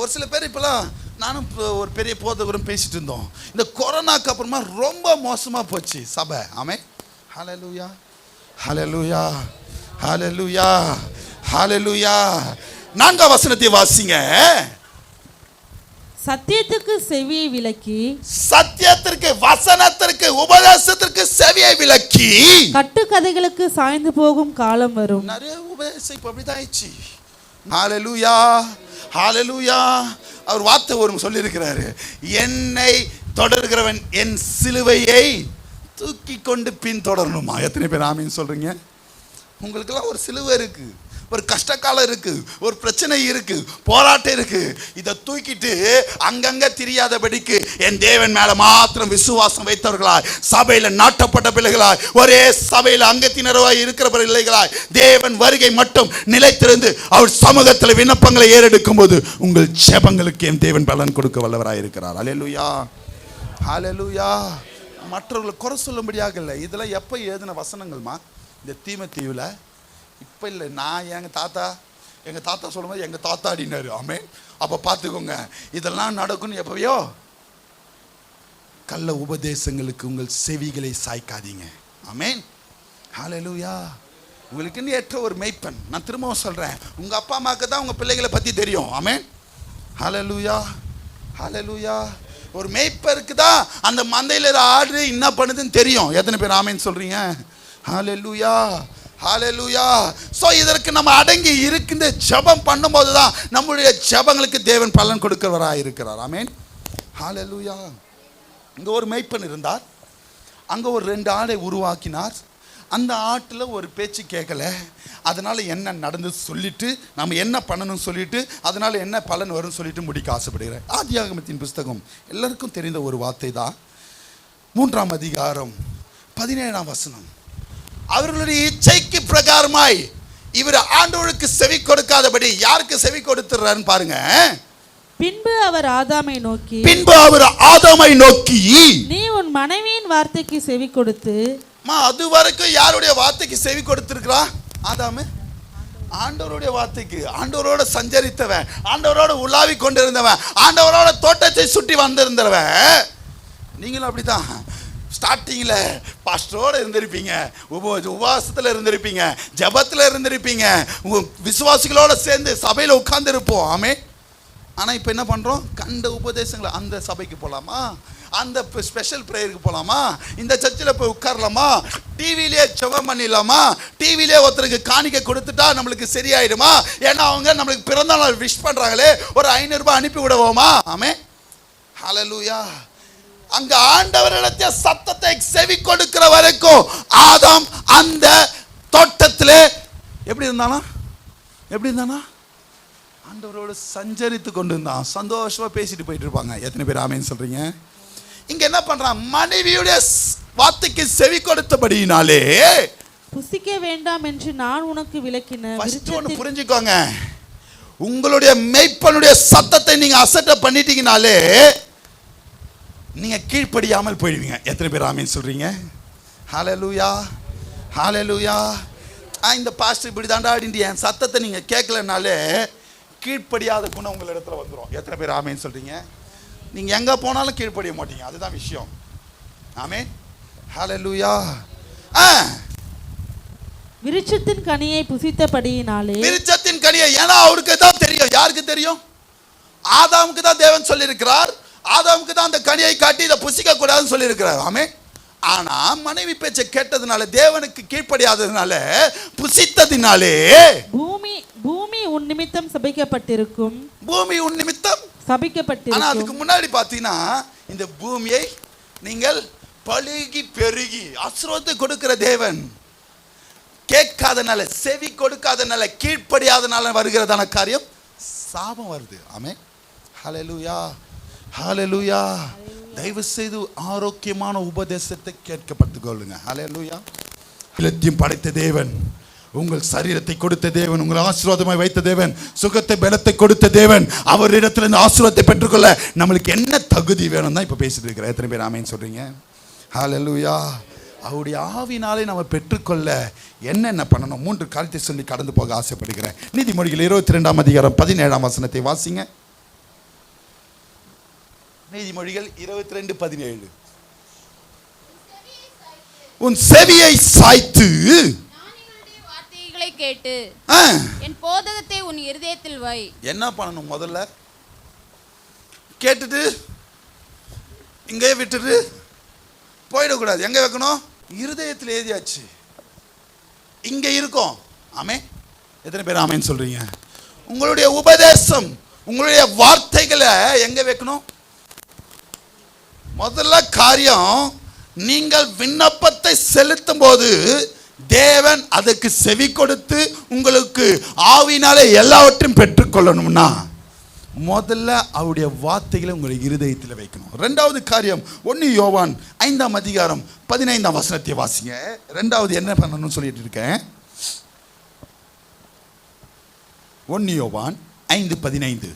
ஒரு சில பேர் இப்பெல்லாம், நானும் ஒரு பெரிய போதகரும் பேசிட்டு இருந்தோம். இந்த கொரோனாக்கு அப்புறமா ரொம்ப மோசமா போச்சு சபை. ஆமென். ஹல்லேலூயா, ஹல்லேலூயா, ஹல்லேலூயா, ஹல்லேலூயா. 4ஆம் வசனத்தை வாசிங்க.
சத்தியத்துக்கு செவியை விலக்கி,
சத்தியத்திற்கு, வசனத்திற்கு, உபதேசத்திற்கு செவியை விலக்கி
கட்டுக்கதைகளுக்கு சாய்ந்து போகும் காலம் வரும்.
நிறைய உபதேசம் இப்ப அப்படிதான் ஆயிடுச்சு. ஹல்லேலூயா, ஹல்லேலூயா. அவர் வார்த்தை ஒரு சொல்லி இருக்கிறாரு, என்னை தொடர்கிறவன் என் சிலுவையை தூக்கி கொண்டு பின் தொடரணுமா? எத்தனை பேர் ஆமீன்னு சொல்றீங்க? உங்களுக்கெல்லாம் ஒரு சிலுவை இருக்கு, ஒரு கஷ்டகாலம் இருக்கு, ஒரு பிரச்சனை இருக்கு, போராட்டம் இருக்கு. இதை தூக்கிட்டு அங்கங்க தெரியாதபடிக்கு என் தேவன் மேல மாத்திரம் விசுவாசம் வைத்தவர்களாய், சபையில நாட்டப்பட்ட பிள்ளைகளாய், ஒரே சபையில அங்கத்தினராய் இருக்கிற பிள்ளைகளாய், தேவன் வருகை மட்டும் நிலைத்திருந்து அவர் சமூகத்தில் விண்ணப்பங்களை ஏறெடுக்கும் போது உங்கள் ஜெபங்களுக்கு என் தேவன் பலன் கொடுக்க வல்லவராய் இருக்கிறார். ஹல்லேலூயா, ஹல்லேலூயா. மற்றவர்களை குறை சொல்லும்படியாக இல்லை. இதெல்லாம் எப்போ எழுதின வசனங்கள்மா? இந்த தீமைத்தீவில் இப்போ இல்லை. நான் எங்கள் தாத்தா சொல்லும்போது எங்கள் தாத்தா அப்படின்னாரு. ஆமே. அப்போ பார்த்துக்கோங்க, இதெல்லாம் நடக்கும்னு எப்பவையோ. கள்ள உபதேசங்களுக்கு உங்கள் செவிகளை சாய்க்காதீங்க. ஆமேன். ஹல்லேலூயா. உங்களுக்குன்னு ஏற்ற ஒரு மெய்ப்பன். நான் திரும்பவும் சொல்கிறேன், உங்கள் அப்பா அம்மாவுக்கு தான் உங்கள் பிள்ளைகளை பற்றி தெரியும். ஆமேன். ஹல்லேலூயா, ஹல்லேலூயா. ஒரு மெய்ப்பருக்கு தான் அந்த மந்தையில் ஆடு என்ன பண்ணுதுன்னு தெரியும். எத்தனை பேர் ஆமேன்னு சொல்கிறீங்க? ஹல்லேலூயா, ஹல்லேலூயா. ஸோ இதற்கு நம்ம அடங்கி இருக்கின்ற ஜெபம் பண்ணும்போது தான் நம்முடைய ஜெபங்களுக்கு தேவன் பலன் கொடுக்கிறவராக இருக்கிறார். ஆமேன். ஹல்லேலூயா. இங்கே ஒரு மெய்ப்பன் இருந்தார். அங்கே ஒரு 2 ஆடை உருவாக்கினார். அந்த ஆட்டில் ஒரு பேச்சு கேட்கல. அதனால் என்ன நடந்து சொல்லிட்டு நம்ம என்ன பண்ணணும்னு சொல்லிட்டு அதனால் என்ன பலன் வரும்னு சொல்லிட்டு முடிக்க ஆசைப்படுகிறேன். ஆதியாகமத்தின் புஸ்தகம் எல்லாருக்கும் தெரிந்த ஒரு வார்த்தை தான். 3ஆம் அதிகாரம் 17ஆம் வசனம். அவர்களுடைய இச்சைக்கு பிரகாரமாய் இவர் ஆண்டவருக்கு செவி கொடுக்காதபடி யாருக்கு செவி கொடுத்துறாருன்னு பாருங்க.
பின்பு அவர் ஆதாமை நோக்கி நீ உன் மனைவியின் வார்த்தைக்கு செவி கொடுத்து.
அது வரைக்கும் யாருடைய வார்த்தைக்கு செவி கொடுத்திருக்கிறா? ஆதாமு ஆண்டவருடைய வார்த்தைக்கு. ஆண்டவரோட சஞ்சரித்தவன், ஆண்டவரோட உலாவி கொண்டிருந்தவன், ஆண்டவரோட தோட்டத்தை சுற்றி வந்திருந்தவன். நீங்களும் அப்படித்தான். ஸ்டார்டிங்கில் பாஸ்டரோடு இருந்திருப்பீங்க, உபவாசத்தில் இருந்திருப்பீங்க, ஜபத்தில் இருந்திருப்பீங்க, விசுவாசிகளோடு சேர்ந்து சபையில் உட்கார்ந்துருப்போம். ஆமே. ஆனால் இப்போ என்ன பண்ணுறோம்? கண்ட உபதேசங்களை, அந்த சபைக்கு போகலாமா, அந்த ஸ்பெஷல் ப்ரேயருக்கு போகலாமா, இந்த சர்ச்சில் போய் உட்காரலாமா, டிவிலே ஜெபம் பண்ணிடலாமா, டிவிலே ஒருத்தருக்கு காணிக்கை கொடுத்துட்டா நம்மளுக்கு சரியாயிடுமா, ஏன்னா அவங்க நம்மளுக்கு பிறந்த நாள் விஷ் பண்ணுறாங்களே, ஒரு 500 ரூபாய் அனுப்பி விடுவோமா. ஆமே. ஹல்லேலூயா. அங்க ஆண்டவரிடத்தை சத்தத்தை செவி கொடுக்கிற வரைக்கும் ஆதாம் அந்த தோட்டத்திலே எப்படி இருந்தானா? ஆண்டவரோடு சஞ்சரித்து கொண்டு இருந்தான். சந்தோஷமா பேசிட்டு போயிட்டு இருப்பாங்க. எத்தனை பேர் ஆமேன்னு சொல்றீங்க? இங்க என்ன பண்றான்? மனைவியுடைய வார்த்தைக்கு செவி கொடுத்தபடியினாலே
புசிக்க வேண்டாம் என்று நான் உனக்கு விளக்கினேன்.
ஒன்று புரிஞ்சுக்கோங்க, உங்களுடைய மெய்ப்பனுடைய சத்தத்தை நீங்க அசட்டை பண்ணிட்டீங்கனாலே நீங்க கீழ்ப்படியாமல் போயிடுவீங்க. எத்தனை பேர் ஆமேன்னு சொல்றீங்க? ஹல்லேலூயா, ஹல்லேலூயா. இந்த பாஸ்டர் இப்படி தாண்டா அப்படின்ட்டு என் சத்தத்தை நீங்க கேட்கலனாலே கீழ்ப்படியாத குணம் உங்கள் இடத்துல வந்துடும். எத்தனை பேர் ஆமேன்னு சொல்றீங்க? நீங்க எங்க போனாலும் கீழ்ப்படிய மாட்டீங்க. அதுதான் விஷயம். ஆமேன். ஹல்லேலூயா.
விருட்சத்தின் கனியை புசித்தபடியினாலே. விருட்சத்தின்
கனியை, ஏன்னா அவருக்கு தான் தெரியும். யாருக்கு தெரியும்? ஆதாமுக்கு தான் தேவன் சொல்லியிருக்கிறார். ஆதாமுக்கு தான் அந்த கனியை காட்டி இதை புசிக்க கூடாதுன்னு சொல்லியிருக்கிறார். ஆமே. ஆனா மனைவி பேச்சை கேட்டதுனால, தேவனுக்கு கீழ்ப்படியாததுனால, புசித்ததினாலே
பூமி உன் நிமித்தம் சபிக்கப்பட்டிருக்கும்.
பூமி உன் நிமித்தம் சபிக்கப்பட்டிருக்கும். ஆனா அதுக்கு முன்னாடி பார்த்தீங்கன்னா, இந்த பூமியை நீங்கள் பழுகி பெருகி ஆசீர்வாதத்தை கொடுக்கிற தேவன் கேட்காதனால, செவி கொடுக்காதனால, கீழ்ப்படியாதனால வருகிறதான காரியம் சாபம் வருது. ஆமே. ஹல்லேலூயா, ஹல்லேலூயா. தயவு செய்து ஆரோக்கியமான உபதேசத்தை கேட்கப்பட்டுக் கொள்ளுங்க. ஹல்லேலூயா. எல்லாத்தையும் படைத்த தேவன், உங்கள் சரீரத்தை கொடுத்த தேவன், உங்கள் ஆசீர்வாதமாய் வைத்த தேவன், சுகத்தை பலத்தை கொடுத்த தேவன், அவரிடத்துல இந்த ஆசீர்வாதத்தை பெற்றுக்கொள்ள நம்மளுக்கு என்ன தகுதி வேணும் தான் இப்ப பேசிட்டு இருக்கிற. எத்தனை பேர் ஆமேன்னு சொல்றீங்க? ஹல்லேலூயா. அவருடைய ஆவினாலே நம்ம பெற்றுக்கொள்ள என்னென்ன பண்ணணும்? 3 காரியத்தை சொல்லி கடந்து போக ஆசைப்படுகிறேன். நீதிமொழிகள் 22ஆம் அதிகாரம் 17ஆம் வசனத்தை வாசிங்க. நீதிமொழிகள் 22:17. உன் செவியை சாய்த்து
வார்த்தைகளை கேட்டு என் போதகத்தை உன் இருதயத்தில் வை. என்ன
பண்ணணும்? முதல்ல கேட்டுட்டு இங்கே விட்டுட்டு போயிடக்கூடாது. எங்க வைக்கணும்? இருதயத்தில் எழுதியாச்சு, இங்க இருக்கும். ஆமே. எத்தனை பேர் ஆமேன்னு சொல்றீங்க? உங்களுடைய உபதேசம், உங்களுடைய வார்த்தைகளை எங்க வைக்கணும்? முதல்ல காரியம், நீங்கள் விண்ணப்பத்தை செலுத்தும் போது தேவன் அதற்கு செவி கொடுத்து உங்களுக்கு ஆவினாலே எல்லாவற்றையும் பெற்றுக்கொள்ளணும்னா முதல்ல அவருடைய வார்த்தைகளை உங்களுடைய இருதயத்தில் வைக்கணும். 2வது காரியம், 1 யோவான் 5ஆம் அதிகாரம் 15ஆம் வசனத்தை வாசிங்க. 2வது என்ன பண்ணணும்னு சொல்லிட்டு இருக்கேன். 1 யோவான் 5:15.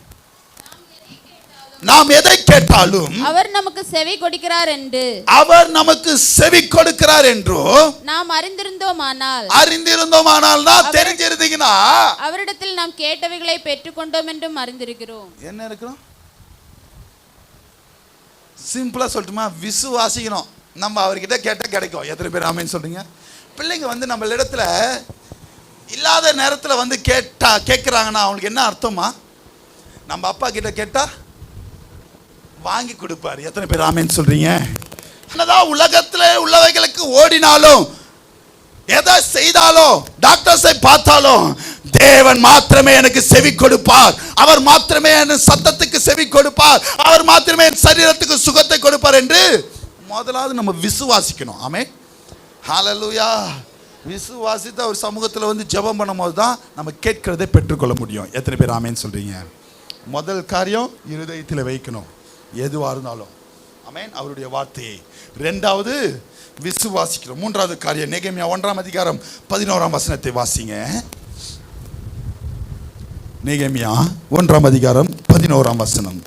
நாம் எதை கேட்டாலும்
அவர் நமக்கு செவி கொடுக்கிறார் என்று
அவர் நமக்கு செவி கொடுக்கிறார் என்றோ
நாம் அறிந்திருந்தோமானால்
தெரிஞ்சிருந்தீங்கன்னா
அவரிடத்தில் நாம் கேட்டவைகளை பெற்றுக்கொண்டோம் என்றும் அறிந்திருக்கிறோம்.
என்ன இருக்கிறோம்? சிம்பிளா சொல்லட்டுமா? விசுவாசிக்கணும். நம்ம அவர்கிட்ட கேட்ட கிடைக்கும். எத்தனை பேர் ஆமென் சொல்றீங்க? பிள்ளைங்க வந்து நம்ம இடத்துல இல்லாத நேரத்தில் வந்து கேட்குறாங்கன்னா அவங்களுக்கு என்ன அர்த்தமா? நம்ம அப்பா கிட்ட கேட்டா வாங்கி கொடுப்பாரு. எத்தனை பேர் ஆமென் சொல்றீங்க? என்னதான் உலகத்தில் உள்ளவைகளுக்கு ஓடினாலும் எதை செய்தாலும் டாக்டர்ஸை பார்த்தாலும் தேவன் மாத்திரமே எனக்கு செவி கொடுப்பார், அவர் மாத்திரமே என் சத்தத்துக்கு செவி கொடுப்பார், அவர் மாத்திரமே என் சரீரத்துக்கு சுகத்தை கொடுப்பார் என்று முதலாவது நம்ம விசுவாசிக்கணும். ஆமென். ஹல்லேலூயா. விசுவாசித்து அவர் சமூகத்தில் வந்து ஜெபம் பண்ணும்போது தான் நம்ம கேட்கிறதை பெற்றுக்கொள்ள முடியும். எத்தனை பேர் ஆமென் சொல்றீங்க? முதல் காரியம் இருதயத்தில் வைக்கணும் எதுவாக இருந்தாலும். ஆமென். அவருடைய வார்த்தையை. ரெண்டாவது விசுவாசிக்கிறோம். மூன்றாவது காரியம் நெகேமியா 1:11 வாசிங்க. நெகேமியா 1:11.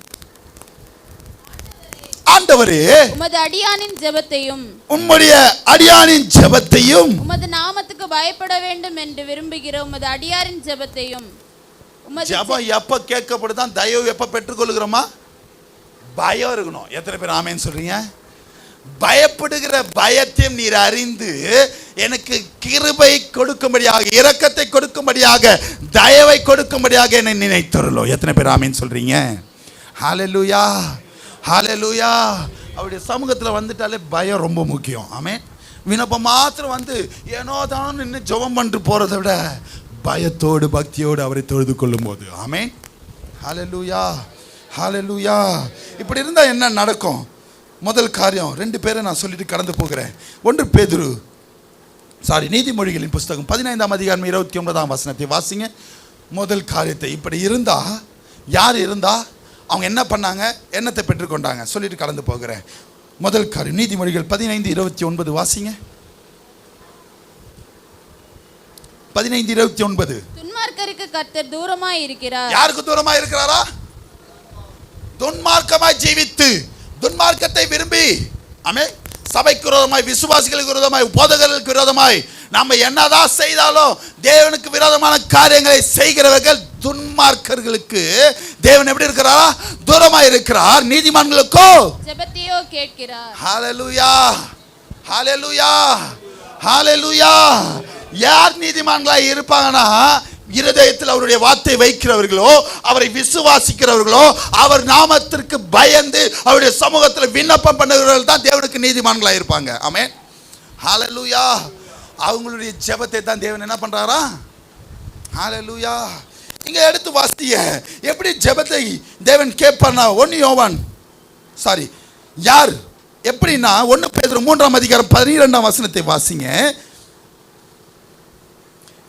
ஆண்டவரே,
உமது அடியானின் ஜெபத்தையும்
உம்முடைய அடியானின் ஜெபத்தையும்
உமது நாமத்துக்கு பயப்பட வேண்டும் என்று விரும்புகிற உமது அடியாரின் ஜெபத்தையும்.
ஜெபம் எப்ப கேட்கப்படுதான்? தயவு எப்ப பெற்றுக்கொள்கிறோமா? பயம் இருக்கணும். எத்தனை பேர் ஆமென் சொல்றீங்க? பயப்படுகிற பயத்தையும் நீர் அறிந்து எனக்கு கிருபை கொடுக்கும்படியாக, இரக்கத்தை கொடுக்கும்படியாக, தயவை கொடுக்கும்படியாக என்னை நினைத்தருளோ. எத்தனை பேர் ஆமென் சொல்றீங்க? ஹல்லேலூயா, ஹல்லேலூயா. அவருடைய சமூகத்தில் வந்துட்டாலே பயம் ரொம்ப முக்கியம். ஆமென். விண்ணப்பம் மாத்திரம் வந்து ஏனோ தான் நின்று ஜெபம் பண்ணிட்டு போறதை விட பயத்தோடு பக்தியோடு அவரை தொழுது கொள்ளும் போது, ஆமென். ஹல்லேலூயா, ஹல்லேலூயா. இப்படி இருந்தா என்ன நடக்கும்? முதல் காரியம் 2 பேரை நான் சொல்லிட்டு கடந்து போகிறேன். நீதிமொழிகளின் புஸ்தகம் 15:29 வாசிங்க. முதல் காரியத்தை இப்படி இருந்தா யார் இருந்தா அவங்க என்ன பண்ணாங்க, என்னத்தை பெற்றுக்கொண்டாங்க சொல்லிட்டு கடந்து போகிறேன். முதல் காரியம் நீதிமொழிகள் 15:29 வாசிங்க. 15:29.
துன்மார்க்கருக்கு கர்த்தர் தூரமாய் இருக்கிறார்.
யாருக்கு தூரமாய் இருக்கிறாரா? துன்மார்க்கமாய் ஜீவித்து துன்மார்க்கத்தை விரும்பி, ஆமென், சபைக்கு விரோதமாய், விசுவாசிகளுக்கு விரோதமாய், போதகர்களுக்கு விரோதமாய் நம்ம என்னதான் செய்தாலும் தேவனுக்கு விரோதமான காரியங்களை செய்கிறவர்கள் துன்மார்க்கர்களுக்கு தேவன் எப்படி இருக்கிறாரா? தூரமாய் இருக்கிறார். நீதிமான்களுக்கோ
ஜெபத்தையோ கேட்கிறார்.
ஹல்லேலூயா, ஹல்லேலூயா, ஹல்லேலூயா. யார் நீதிமான்களாய் இருப்பாங்கன்னா இருதயத்தில் அவருடைய வார்த்தை வைக்கிறவர்களோ, அவரை விசுவாசிக்கிறவர்களோ, அவர் நாமத்திற்கு பயந்து அவருடைய சமூகத்தில் விண்ணப்பம் பண்ணுகிறவர்கள் தான் தேவனுக்கு நீதிமான்களாக இருப்பாங்க. ஆமென், ஹல்லேலூயா. அவங்களுடைய ஜெபத்தை தான் தேவன் என்ன பண்றாரா? ஹல்லேலூயா. இங்க எடுத்து வாசிங்க எப்படி ஜெபத்தை தேவன் கேட்பார்னா, யார் எப்படின்னா 1 பேதுரு 3:12 வாசிங்க.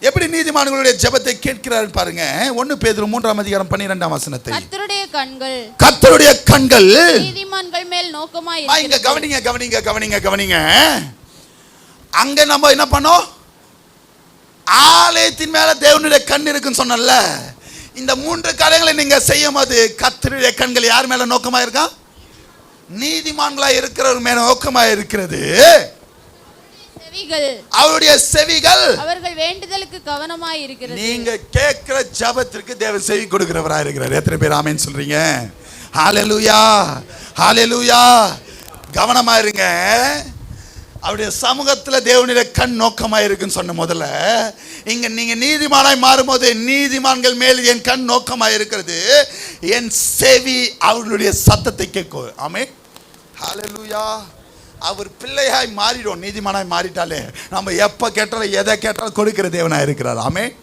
எப்படி நீதிமான்களுடைய ஜெபத்தை கேட்கிறார் பாருங்க. 1 பேதுரு 3:12. கர்த்தருடைய கண்கள்
நீதிமான்கள் மேல் நோக்கமாய்
இங்க கவனிங்க. அங்க நம்ம என்ன பண்ணோம்? ஆலயத்தின் மேல தேவனுடைய கண் இருக்குன்னு சொன்னல. இந்த 3 காரியங்களை நீங்க செய்யும் போது கர்த்தருடைய கண்கள் யார் மேல நோக்கமா இருக்கா? நீதிமான்களா இருக்கிறவர் மேல நோக்கமா இருக்கிறது. அவருடைய செவிகள்
அவர்கள் வேண்டுதலுக்கு கவனமாய் இருக்கிறது.
நீங்க கேட்கிற ஜெபத்திற்கு தேவன் செவி கொடுக்கிறவராய் இருக்கிறார். எத்தனை பேர் ஆமென் சொல்றீங்க? ஹல்லேலூயா, ஹல்லேலூயா. கவனமா இருங்க. அவருடைய சமூகத்தில் தேவனுடைய கண் நோக்கமாக இருக்குன்னு சொன்ன முதல்ல இங்க நீங்க நீதிமானாய் மாறும்போது நீதிமான்கள் மேல் என் கண் நோக்கமாக இருக்கிறது, என் செவி அவர்களுடைய சத்தத்தை கேட்கும். ஆமென், ஹல்லேலூயா. அவர் பிள்ளையாய் மாறிடும். நீதிமானாய் மாறிட்டாலே நம்ம எப்போ கேட்டாலும் எதை கேட்டாலும் கொடுக்கிற தேவனாய் இருக்கிறார். ஆமென்.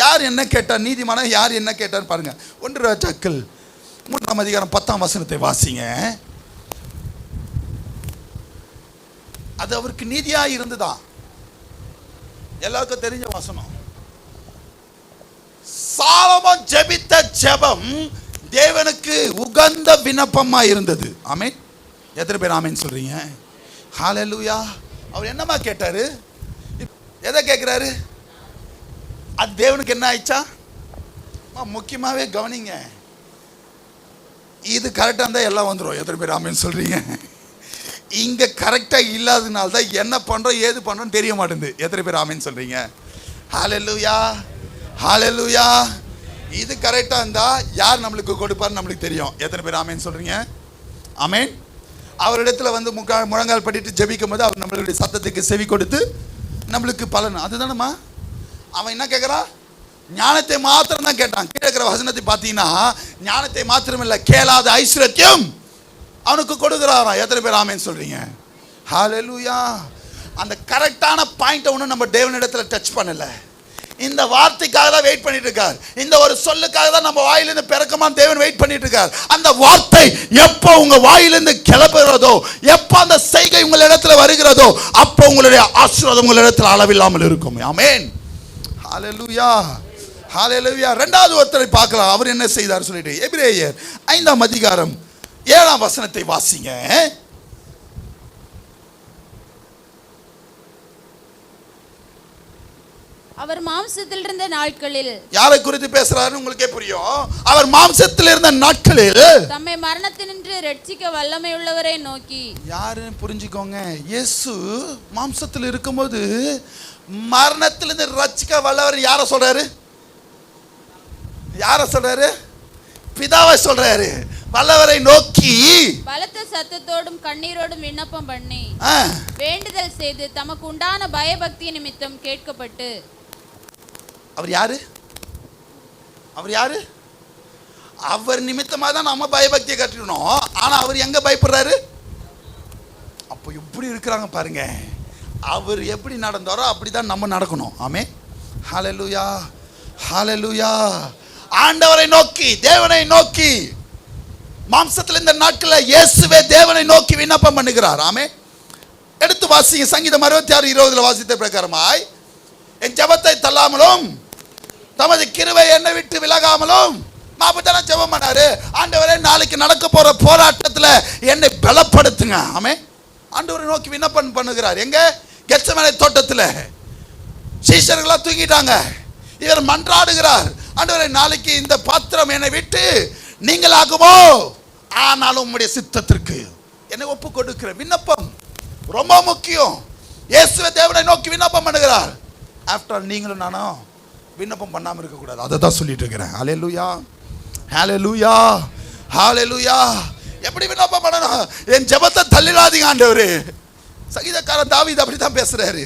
யார் என்ன கேட்டார்? நீதிமானா யார் என்ன கேட்டார் பாருங்க. 1 ராஜாக்கள் 3:10 வாசிங்க. அது அவருக்கு நீதியா இருந்ததா? எல்லாருக்கும் தெரிஞ்ச வசனம். சாலமோன் ஜெபித்த ஜெபம் தேவனுக்கு உகந்த விண்ணப்பமா இருந்தது. ஆமென். எத்தனை பேர் ஆமென் சொல்றீங்க? ஹல்லேலூயா. அவர் என்னமா கேட்டாரு? எதை கேட்கிறாரு? அது தேவனுக்கு என்ன ஆயிடுச்சா? முக்கியமாவே கவனிங்க. இது கரெக்டாக இருந்தால் எல்லாம் வந்துடும். எத்தனை பேர் ஆமென் சொல்கிறீங்க? இங்கே கரெக்டாக இல்லாதனால தான் என்ன பண்ணுறோம் ஏது பண்ணுறோன்னு தெரிய மாட்டேங்குது. எத்தனை பேர் ஆமென் சொல்கிறீங்க? ஹல்லேலூயா, ஹல்லேலூயா. இது கரெக்டாக இருந்தால் யார் நம்மளுக்கு கொடுப்பார்னு நம்மளுக்கு தெரியும். எத்தனை பேர் ஆமென் சொல்கிறீங்க? ஆமென். அவரிடத்துல வந்து முழங்கால் படிட்டு ஜெபிக்கும் போது அவர் நம்மளுடைய சத்தத்துக்கு செவி கொடுத்து நம்மளுக்கு பலன். அதுதானம்மா அவன் என்ன கேட்குறான்? ஞானத்தை மாத்திரம் தான் கேட்டான். கீழே இருக்கிற வசனத்தை பார்த்தீங்கன்னா ஞானத்தை மாத்திரம் இல்லை, கேளாத ஐஸ்வர்யம் அவனுக்கு கொடுக்குறாராம். எத்தனை பேர் ஆமென் சொல்றீங்க? ஹல்லேலூயா. அந்த கரெக்டான பாயிண்ட்டை ஒன்றும் நம்ம தேவனிடத்துல டச் பண்ணல. இந்த வார்த்தைக்காக தான் வெயிட் பண்ணிட்டு இருக்கார். இந்த ஒரு சொல்லுக்காக தான் நம்ம வாயிலிருந்து பிறக்கமான தேவன் வெயிட் பண்ணிட்டு இருக்கார். அந்த வார்த்தை எப்போ உங்க வாயிலிருந்து கிளம்புகிறதோ, எப்போ அந்த செய்கை உங்கள் இடத்துல வருகிறதோ, அப்போ உங்களுடைய ஆசீர்வாதம் உங்கள் இடத்துல அளவில்லாமல் இருக்கும். ஆமென். ஹல்லேலூயா, ஹல்லேலூயா. இரண்டாவது ஒருத்தரை பார்க்கலாம். அவர் என்ன செய்தார் சொல்லிட்டு எபிரேயர் 5ஆம் அதிகாரம் 7ஆம் வசனத்தை வாசிங்க.
அவர் மாம்சத்தில் இருந்த நாட்களில்,
யாரை குறித்து பேசுறாருன்னு உங்களுக்கே புரியும். அவர் மாம்சத்தில் இருந்த நாட்களில்
தம்மை மரணத்தினின்று ரட்சிக்க வல்லமை உள்ளவரை நோக்கி.
யாருன்னு புரிஞ்சுக்கோங்க. இயேசு மாம்சத்தில் இருக்கும்போது மரணத்திலிருந்து ரட்சிக்க வல்லவர் யாரை சொல்றாரு? யாரை சொல்றாரு? பிதாவை சொல்றாரு. வல்லவரை நோக்கி
பலத்த சத்தத்தோடும் கண்ணீரோடும் விண்ணப்பம் பண்ணி வேண்டுதல் செய்து தமக்கு உண்டான பயபக்தி நிமித்தம் கேட்கப்பட்டு.
அவர் யாரு? அவர் யாரு? அவர் நிமித்தமாக தான் நம்ம பயபக்தியை கற்றுக்கணும். ஆனா அவர் எங்க பயப்படுறாரு? அப்போ எப்படி இருக்கிறாங்க பாருங்க. அவர் எப்படி நடந்தாரோ அப்படிதான் நம்ம நடக்கணும். ஆமென். ஹல்லேலூயா, ஹல்லேலூயா. ஆண்டவரை நோக்கி, தேவனை நோக்கி, மாம்சத்தில் இந்த நாட்களில் இயேசுவே தேவனை நோக்கி விண்ணப்பம் பண்ணுகிறார். ஆமென். எடுத்து வாசிங்க. சங்கீதம் 66:20 வாசித்த பிரகாரமாய், என் ஜெபத்தை தள்ளாமலும் தமது கிருபை என்னை விட்டு விலகாமலும் மாபத்தான ஜெபம் பண்ணாரு. ஆண்டவரே, நாளைக்கு நடக்க போற போராட்டத்தில் என்னை பலப்படுத்துங்க. ஆமென். ஆண்டவரை நோக்கி விண்ணப்பம் பண்ணுகிறார். எங்க? கெத்செமனே தோட்டத்தில் சீஷர்களா தூங்கிட்டாங்க. இவர் மன்றாடுகிறார். ஆண்டவரே, நாளைக்கு இந்த பாத்திரம் என்னை விட்டு நீங்களாகுமோ, ஆனாலும் உம்முடைய சித்தத்திற்கு என்னை ஒப்பு கொடுக்கிற விண்ணப்பம் ரொம்ப முக்கியம். இயேசுவே தேவனை நோக்கி விண்ணப்பம் பண்ணுகிறார். ஆஃப்டர் நீங்களும் நானும் விண்ணப்பம் பண்ணாமல் இருக்கக்கூடாது. அதை தான் சொல்லிட்டு இருக்கிறேன். ஹல்லேலூயா, ஹல்லேலூயா, ஹல்லேலூயா. எப்படி விண்ணப்பம் பண்ணணும்? என் ஜெபத்தை தள்ளிடாதீங்க ஆண்டவரே. சங்கீதக்காரன் தாவீது அப்படித்தான் பேசுறாரு.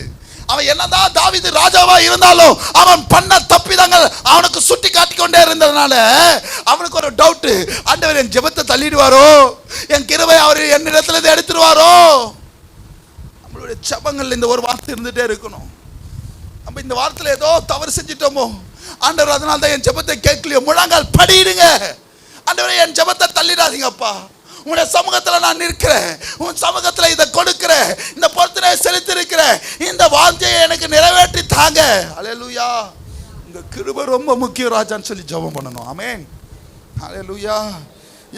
அவன் என்னதான் தாவீது ராஜாவா இருந்தாலும் அவன் பண்ண தப்பிதங்கள் அவனுக்கு சுட்டி காட்டி கொண்டே இருந்ததுனால அவனுக்கு ஒரு டவுட், ஆண்டவர் என் ஜெபத்தை தள்ளிடுவாரோ, என் கிருபை அவர் என்னிடத்துல இருந்து எடுத்துருவாரோ. நம்மளுடைய ஜெபங்கள் இந்த ஒரு வார்த்தை இருந்துட்டே இருக்கணும். நம்ம இந்த வார்த்தையில ஏதோ தவறு செஞ்சிட்டோமோ, ஆண்டவர் அதனால தான் என் ஜெபத்தை கேட்கலையோ, முழங்கால் படிடுங்க. ஆண்டவரே, என் ஜெபத்தை தள்ளிடாதீங்கப்பா. உங்களுடைய சமூகத்தில் நான் நிற்கிறேன். உன் சமூகத்தில் இதை கொடுக்கிறேன். இந்த பொருத்தனை செலுத்திருக்கிறேன். இந்த வாஞ்சையை எனக்கு நிறைவேற்றி தாங்க. ஹல்லேலூயா. இந்த கிருபை ரொம்ப முக்கியம் ராஜான்னு சொல்லி ஜெபம் பண்ணணும். ஆமென். ஹல்லேலூயா.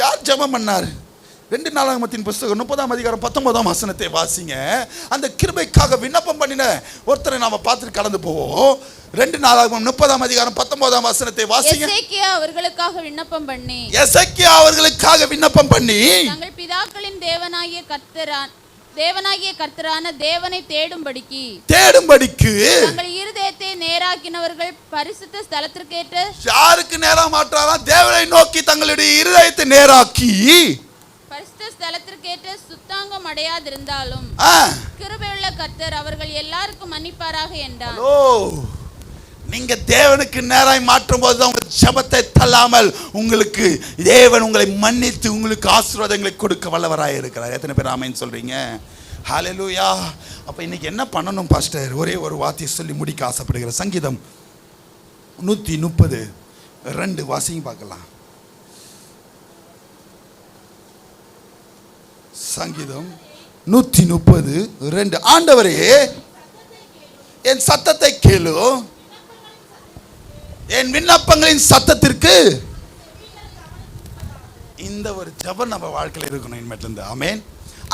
யார் ஜெபம் பண்ணார்? 2 நாளாகமத்தின் புஸ்தகம் 30ஆம் அதிகாரம் 19ஆம் வசனத்தை வாசிங்க. அந்த கிருபைக்காக விண்ணப்பம் பண்ணின ஒருத்தரை நாம பார்த்துட்டு கடந்து போவோம். 2 நாளாகமம் 30ஆம் அதிகாரம் 19ஆம் வசனத்தை வாசிங்க.
எசேக்கியா அவர்களுக்காக விண்ணப்பம் பண்ணி,
எசேக்கியா அவர்களுக்காக விண்ணப்பம் பண்ணி,
தங்கள் பிதாக்களின் தேவனாகிய கர்த்தரான தேவனை தேடும்படிக்கு
தங்கள்
இருதயத்தை நேராக்கினவர்கள் பரிசுத்த ஸ்தலத்திற்கேற்ற.
யாருக்கு நேரா மாற்றாராம்? தேவனை நோக்கி தங்களுடைய இருதயத்தை நேராக்கி
பரிசுத்த ஸ்தலத்திற்கேற்ற சுத்தாங்கம் அடையாதிருந்தாலும் கிருபையுள்ள கர்த்தர் அவர்கள் எல்லாருக்கும் மன்னிப்பாராக என்றார்.
நீங்க தேவனுக்கு நேராய் மாற்றும் போது தான் உங்க ஜெபத்தை தள்ளாமல் உங்களுக்கு தேவன் உங்களை மன்னித்து உங்களுக்கு ஆசீர்வாதங்களை கொடுக்க வல்லவராய் இருக்கிறார். எத்தனை பேர் ஆமென் சொல்றீங்க? ஹல்லேலூயா. அப்ப இன்னைக்கு என்ன பண்ணணும் பாஸ்டர்? ஒரே ஒரு வார்த்தை சொல்லி முடிக்க ஆசைப்படுகிறேன். சங்கீதம் 130:2 வாசிங்க பார்க்கலாம். சங்கீதம் 130:2. ஆண்டவரே, என் சத்தத்தை கேளு, என் விண்ணப்பங்களின் சத்தத்திற்கு. இந்த ஒரு ஜெபம் நம்ம வாழ்க்கையில் இருக்கணும் இனிமேட்டு. ஆமென்.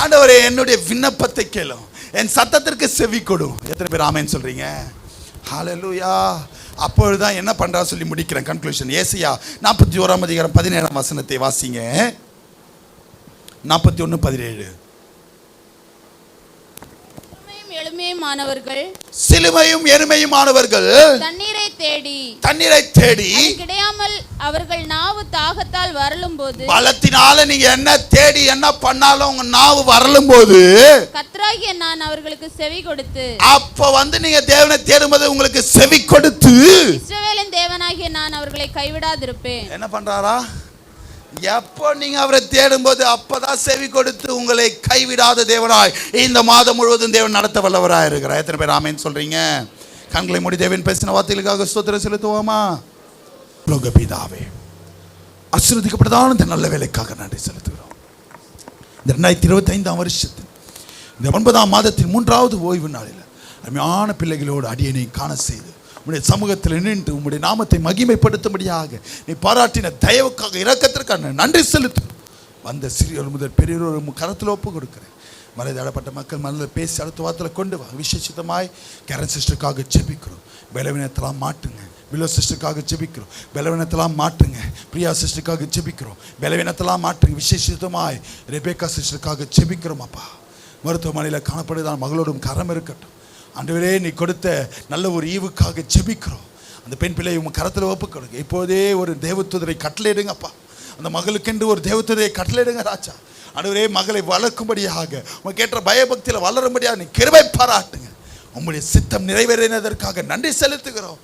ஆண்டவரே, என்னுடைய விண்ணப்பத்தை கேளும், என் சத்தத்திற்கு செவி கொடும். எத்தனை பேர் ஆமென் சொல்றீங்க? ஹல்லேலூயா. அப்பொழுதுதான் என்ன பண்றா சொல்லி முடிக்கிறேன். கன்க்ளூஷன். ஏசாயா 41ஆம் அதிகாரம் 17ஆம் வசனத்தை வாசிங்க. 41:17.
எளிமையுமானவர்கள்
சிலுமையும் எருமையுமானவர்கள்
தண்ணீரை தேடி
கிடையாமல்
அவர்கள் நாவு தாகத்தால் வரலும் போது,
பலத்தினால நீங்க என்ன தேடி என்ன பண்ணாலும் உங்க நாவு வரலும் போது
கர்த்தராகிய நான் அவர்களுக்கு செவி கொடுத்து,
அப்ப நீங்க தேவனை தேடும்போது உங்களுக்கு செவி கொடுத்து,
இஸ்ரவேலின் தேவனாகிய நான் அவர்களை கைவிடாதிருப்பேன்.
என்ன பண்றாரா? எப்போ நீங்க அவரை தேடும்போது அப்பதான் செவி கொடுத்து உங்களை கைவிடாத தேவனாய் இந்த மாதம் முழுவதும் தேவன் நடத்த வல்லவராய் இருக்கிறார். எத்தனை பேர் ஆமென் சொல்றீங்க? கண்களை மூடி தேவன் பேசின வார்த்தைகளுக்காக ஸ்தோத்திரம் செலுத்துவோமா? பிதாவே, ஆசீர்வதிக்கப்பட்டதான இந்த நல்ல வேலைக்காக நன்றி செலுத்துகிறோம். இந்த 2025 வருஷத்தில் இந்த 9ஆம் மாதத்தின் 3வது ஓய்வு நாளில் அருமையான பிள்ளைகளோடு அடியனை காண செய்து உம்முடைய சமூகத்தில் நின்று உம்முடைய நாமத்தை மகிமைப்படுத்தும்படியாக நீ பாராட்டின தயவுக்காக இரக்கத்திற்காக நன்றி செலுத்து. வந்த சிறியோர் முதல் பெரியோர் கரத்தில் ஒப்பு கொடுக்கிறேன். மலைதாடப்பட்ட மக்கள் மனதில் பேசி அடுத்த வாரத்தில் கொண்டு வா. விசேஷித்தமாய் கேரன் சிஸ்டருக்காக ஜெபிக்கிறோம். பலவீனத்தெல்லாம் மாட்டுங்க. விலோ சிஸ்டருக்காக ஜெபிக்கிறோம். பலவீனத்தெல்லாம் மாட்டுங்க. பிரியா சிஸ்டருக்காக ஜெபிக்கிறோம். பலவீனத்தெல்லாம் மாட்டுங்க. விசேஷித்தமாய் ரெபேக்கா சிஸ்டருக்காக ஜெபிக்கிறோம். அப்பா, மருத்துவமனையில் காணப்படுதான் மகளோடும் கரம் இருக்கட்டும். ஆண்டவரே, நீ கொடுத்த நல்ல ஒரு ஈவுக்காக ஜெபிக்கிறோம். அந்த பெண் பிள்ளை உங்கள் கரத்தில் ஒப்பு கொடுங்க. இப்போதே ஒரு தேவதூதரை கட்டளையிடுங்கப்பா. அந்த மகளுக்கென்று ஒரு தேவதூதரை கட்டளையிடுங்க ராஜா. ஆண்டவரே, மகளை வளர்க்கும்படியாக உங்களுக்கு ஏற்ற பயபக்தியில் வளரும்படியாக நீ கிருபை பாராட்டுங்க. உங்களுடைய சித்தம் நிறைவேறினதற்காக நன்றி செலுத்துகிறோம்.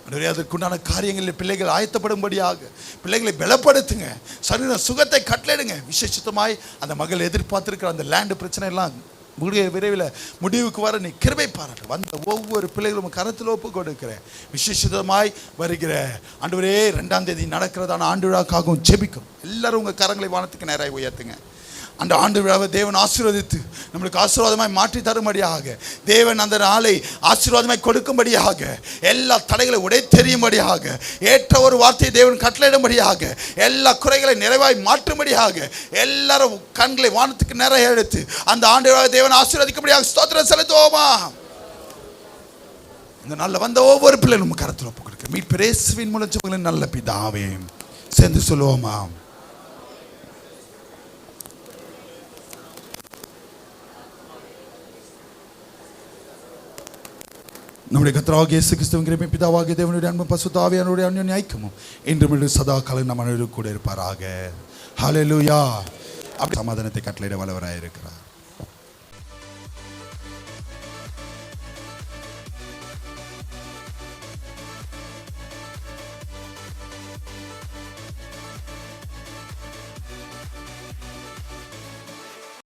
ஆண்டவரே, அதற்குண்டான காரியங்களில் பிள்ளைகள் ஆயத்தப்படும்படியாக பிள்ளைகளை பலப்படுத்துங்க. சரீர சுகத்தை கட்டளையிடுங்க. விசேஷித்தமாய் அந்த மகள் எதிர்பார்த்திருக்கிற அந்த லேண்டு பிரச்சனை எல்லாம் விரைவில் முடிவுக்கு வர நீ கிருபை பாராட்டு. வந்த ஒவ்வொரு பிள்ளைகளும் கரத்தில் ஒப்பு கொடுக்கிறேன். விசேஷமாய் வருகிற ஆண்டவரே 2ஆம் தேதி நடக்கிறதான ஆண்டு விழாக்காகவும் ஜெபிக்கும். எல்லாரும் உங்கள் கரங்களை வானத்துக்கு நேராக உயர்த்துங்க. அந்த ஆண்டு விழாவை தேவன் ஆசீர்வதித்து நம்மளுக்கு ஆசீர்வாதமாய் மாற்றி தரும்படியாக, தேவன் அந்த நாளை ஆசீர்வாதமாய் கொடுக்கும்படியாக, எல்லா தடைகளை உடை தெரியும்படியாக, ஏற்ற ஒரு வார்த்தையை தேவன் கட்டளையிடும்படியாக, எல்லா குறைகளை நிறைவாய் மாற்றும்படியாக, எல்லாரும் கண்களை வானத்துக்கு நிறைய எடுத்து அந்த ஆண்டு விழாவை தேவன் ஆசீர்வதிக்கும்படியாக ஸ்தோத்திரம் செலுத்துவோமா? இந்த நாளில் வந்த ஒவ்வொரு பிள்ளைகளும் கரத்தில் ஒப்பு கொடுக்க மீட்பர் இயேசுவின் மூலம் ஜெபங்களின் நல்ல பிதாவே சேர்ந்து சொல்லுவோமா? நம்முடைய கர்த்தராகிய இயேசு கிறிஸ்துவின் கிருபை, பிதாவாகிய தேவனுடைய அன்பும் பரிசுத்த ஆவியானவருடைய அன்யோன்ய ஐக்கியமும் இன்றும் சதா காலம் நம்ம கூட இருப்பாராக. ஹல்லேலூயா. அப்படி சமாதானத்தை கட்டளையிட வல்லவராய் இருக்கிறார்.